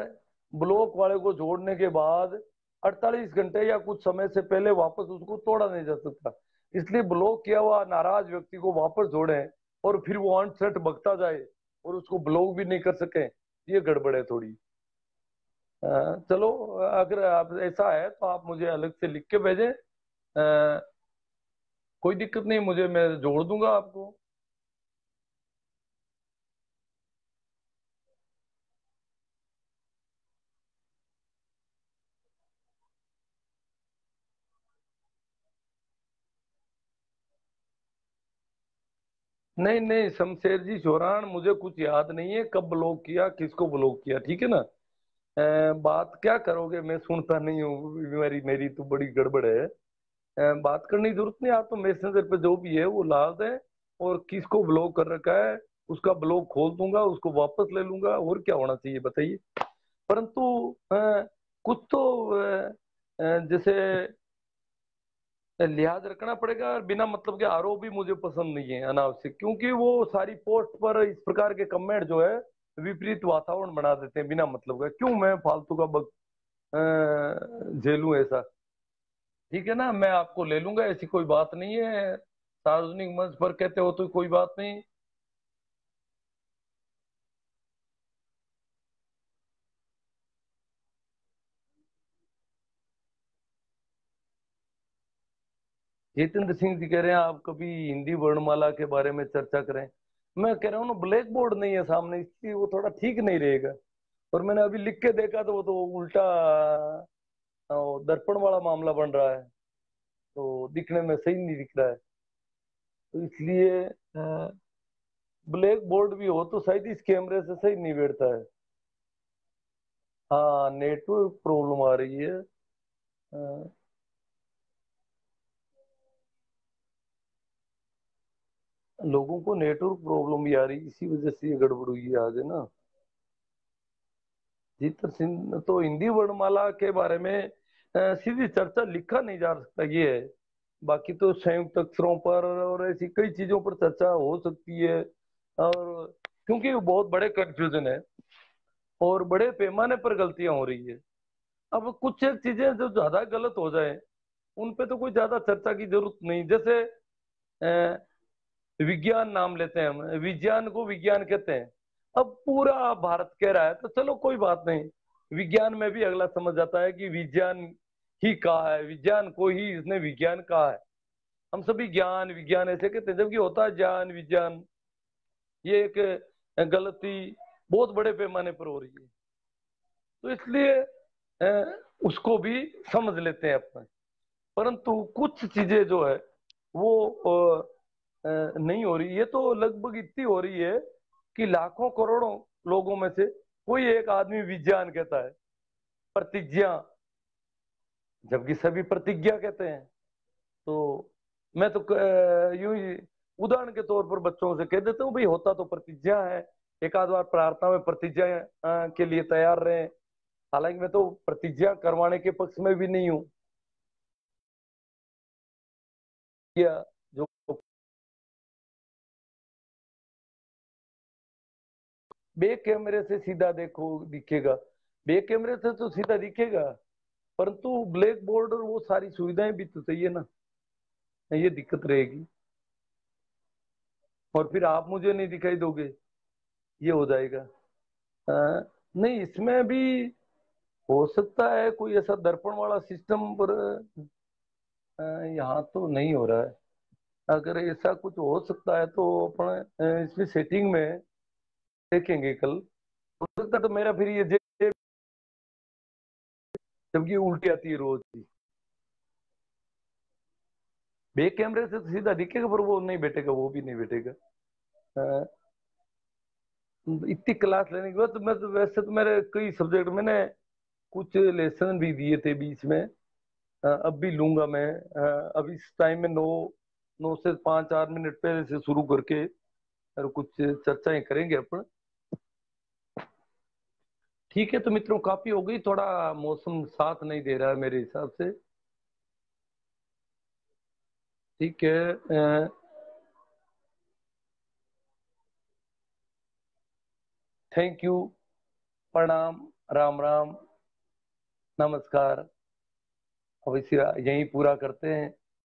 ब्लॉक वाले को जोड़ने के बाद 48 घंटे या कुछ समय से पहले वापस उसको तोड़ा नहीं जा सकता। इसलिए ब्लॉक किया हुआ नाराज व्यक्ति को वापस जोड़ें, और फिर वो अनसेट बकता जाए और उसको ब्लॉक भी नहीं कर सके, ये गड़बड़ है थोड़ी। चलो, अगर आप ऐसा है तो आप मुझे अलग से लिख के भेजें। कोई दिक्कत नहीं, मुझे मैं जोड़ दूंगा आपको। नहीं नहीं शमशेर जी चौहान, मुझे कुछ याद नहीं है कब ब्लॉक किया, किसको ब्लॉक किया, ठीक है ना। बात क्या करोगे, मैं सुनता नहीं हूँ, मेरी मेरी तो बड़ी गड़बड़ है। बात करने की जरूरत नहीं, आप तो मैसेंजर पे जो भी है वो ला दें, और किसको ब्लॉक कर रखा है उसका ब्लॉक खोल दूंगा, उसको वापस ले लूंगा, और क्या होना चाहिए बताइए। परंतु कुछ तो जैसे लिहाज रखना पड़ेगा, और बिना मतलब के आरोप भी मुझे पसंद नहीं है अनावश्यक, क्योंकि वो सारी पोस्ट पर इस प्रकार के कमेंट जो है विपरीत वातावरण बना देते हैं बिना मतलब का, क्यों मैं फालतू का झेलूं ऐसा। ठीक है ना, मैं आपको ले लूंगा, ऐसी कोई बात नहीं है, सार्वजनिक मंच पर कहते हो तो कोई बात नहीं। जितेंद्र सिंह जी कह रहे हैं आप कभी हिंदी वर्णमाला के बारे में चर्चा करें। मैं कह रहा हूँ ना, ब्लैक बोर्ड नहीं है सामने, इसलिए वो थोड़ा ठीक नहीं रहेगा। और मैंने अभी लिख के देखा तो वो तो उल्टा दर्पण वाला मामला बन रहा है, तो दिखने में सही नहीं दिख रहा है। तो इसलिए ब्लैक बोर्ड भी हो तो शायद इस कैमरे से सही नहीं बैठता है। हाँ, नेटवर्क प्रॉब्लम आ रही है। अ, लोगों को नेटवर्क प्रॉब्लम भी आ रही है, इसी वजह से ये गड़बड़ हुई है आज, है ना। जीतर सिंह तो हिंदी वर्णमाला के बारे में सीधी चर्चा लिखा नहीं जा सकता, ये है। बाकी तो संयुक्त अक्षरों पर और ऐसी कई चीजों पर चर्चा हो सकती है, और क्योंकि वो बहुत बड़े कंफ्यूजन है और बड़े पैमाने पर गलतियां हो रही है। अब कुछ एक चीजें जो ज्यादा गलत हो जाए उन पे तो कोई ज्यादा चर्चा की जरूरत नहीं। जैसे विज्ञान नाम लेते हैं हम, विज्ञान को विज्ञान कहते हैं। अब पूरा भारत कह रहा है तो चलो कोई बात नहीं, विज्ञान में भी अगला समझ जाता है कि विज्ञान ही कहा है, विज्ञान को ही इसने विज्ञान कहा है। हम सभी ज्ञान विज्ञान ऐसे कहते हैं, जबकि होता है ज्ञान विज्ञान। ये एक गलती बहुत बड़े पैमाने पर हो रही है, तो इसलिए उसको भी समझ लेते हैं अपना। परंतु कुछ चीजें जो है वो नहीं हो रही, ये तो लगभग इतनी हो रही है कि लाखों करोड़ों लोगों में से कोई एक आदमी विज्ञान कहता है, प्रतिज्ञा, जबकि सभी प्रतिज्ञा कहते हैं। तो मैं तो यूं ही उदाहरण के तौर पर बच्चों से कह देता हूँ, भाई होता तो प्रतिज्ञा है, एक आध बार प्रार्थना में प्रतिज्ञा के लिए तैयार रहे। हालांकि मैं तो प्रतिज्ञा करवाने के पक्ष में भी नहीं हूँ, या जो बैक कैमरे से सीधा देखो दिखेगा, बैक कैमरे से तो सीधा दिखेगा, परंतु ब्लैक बोर्ड और वो सारी सुविधाएं भी तो चाहिए ना, ये दिक्कत रहेगी। और फिर आप मुझे नहीं दिखाई दोगे, ये हो जाएगा। नहीं, इसमें भी हो सकता है कोई ऐसा दर्पण वाला सिस्टम, पर यहाँ तो नहीं हो रहा है। अगर ऐसा कुछ हो सकता है तो अपन इसमें सेटिंग में देखेंगे कल। हो सकता है तो मेरा फिर ये जबकि उल्टी आती है रोज की, बैक कैमरे से तो सीधा दिखेगा पर वो नहीं बैठेगा, वो भी नहीं बैठेगा। अ, इतनी क्लास लेने के बाद तो मैं तो वैसे तो मेरे कई सब्जेक्ट मैंने कुछ लेसन भी दिए थे बीच में। अब भी लूंगा मैं। अब इस टाइम में 9 9 से 5 4 मिनट पहले से शुरू करके और कुछ चर्चाएं करेंगे अपन। ठीक है, तो मित्रों काफी हो गई, थोड़ा मौसम साथ नहीं दे रहा है मेरे हिसाब से। ठीक है, थैंक यू, प्रणाम, राम राम, नमस्कार। अब इसे यहीं पूरा करते हैं।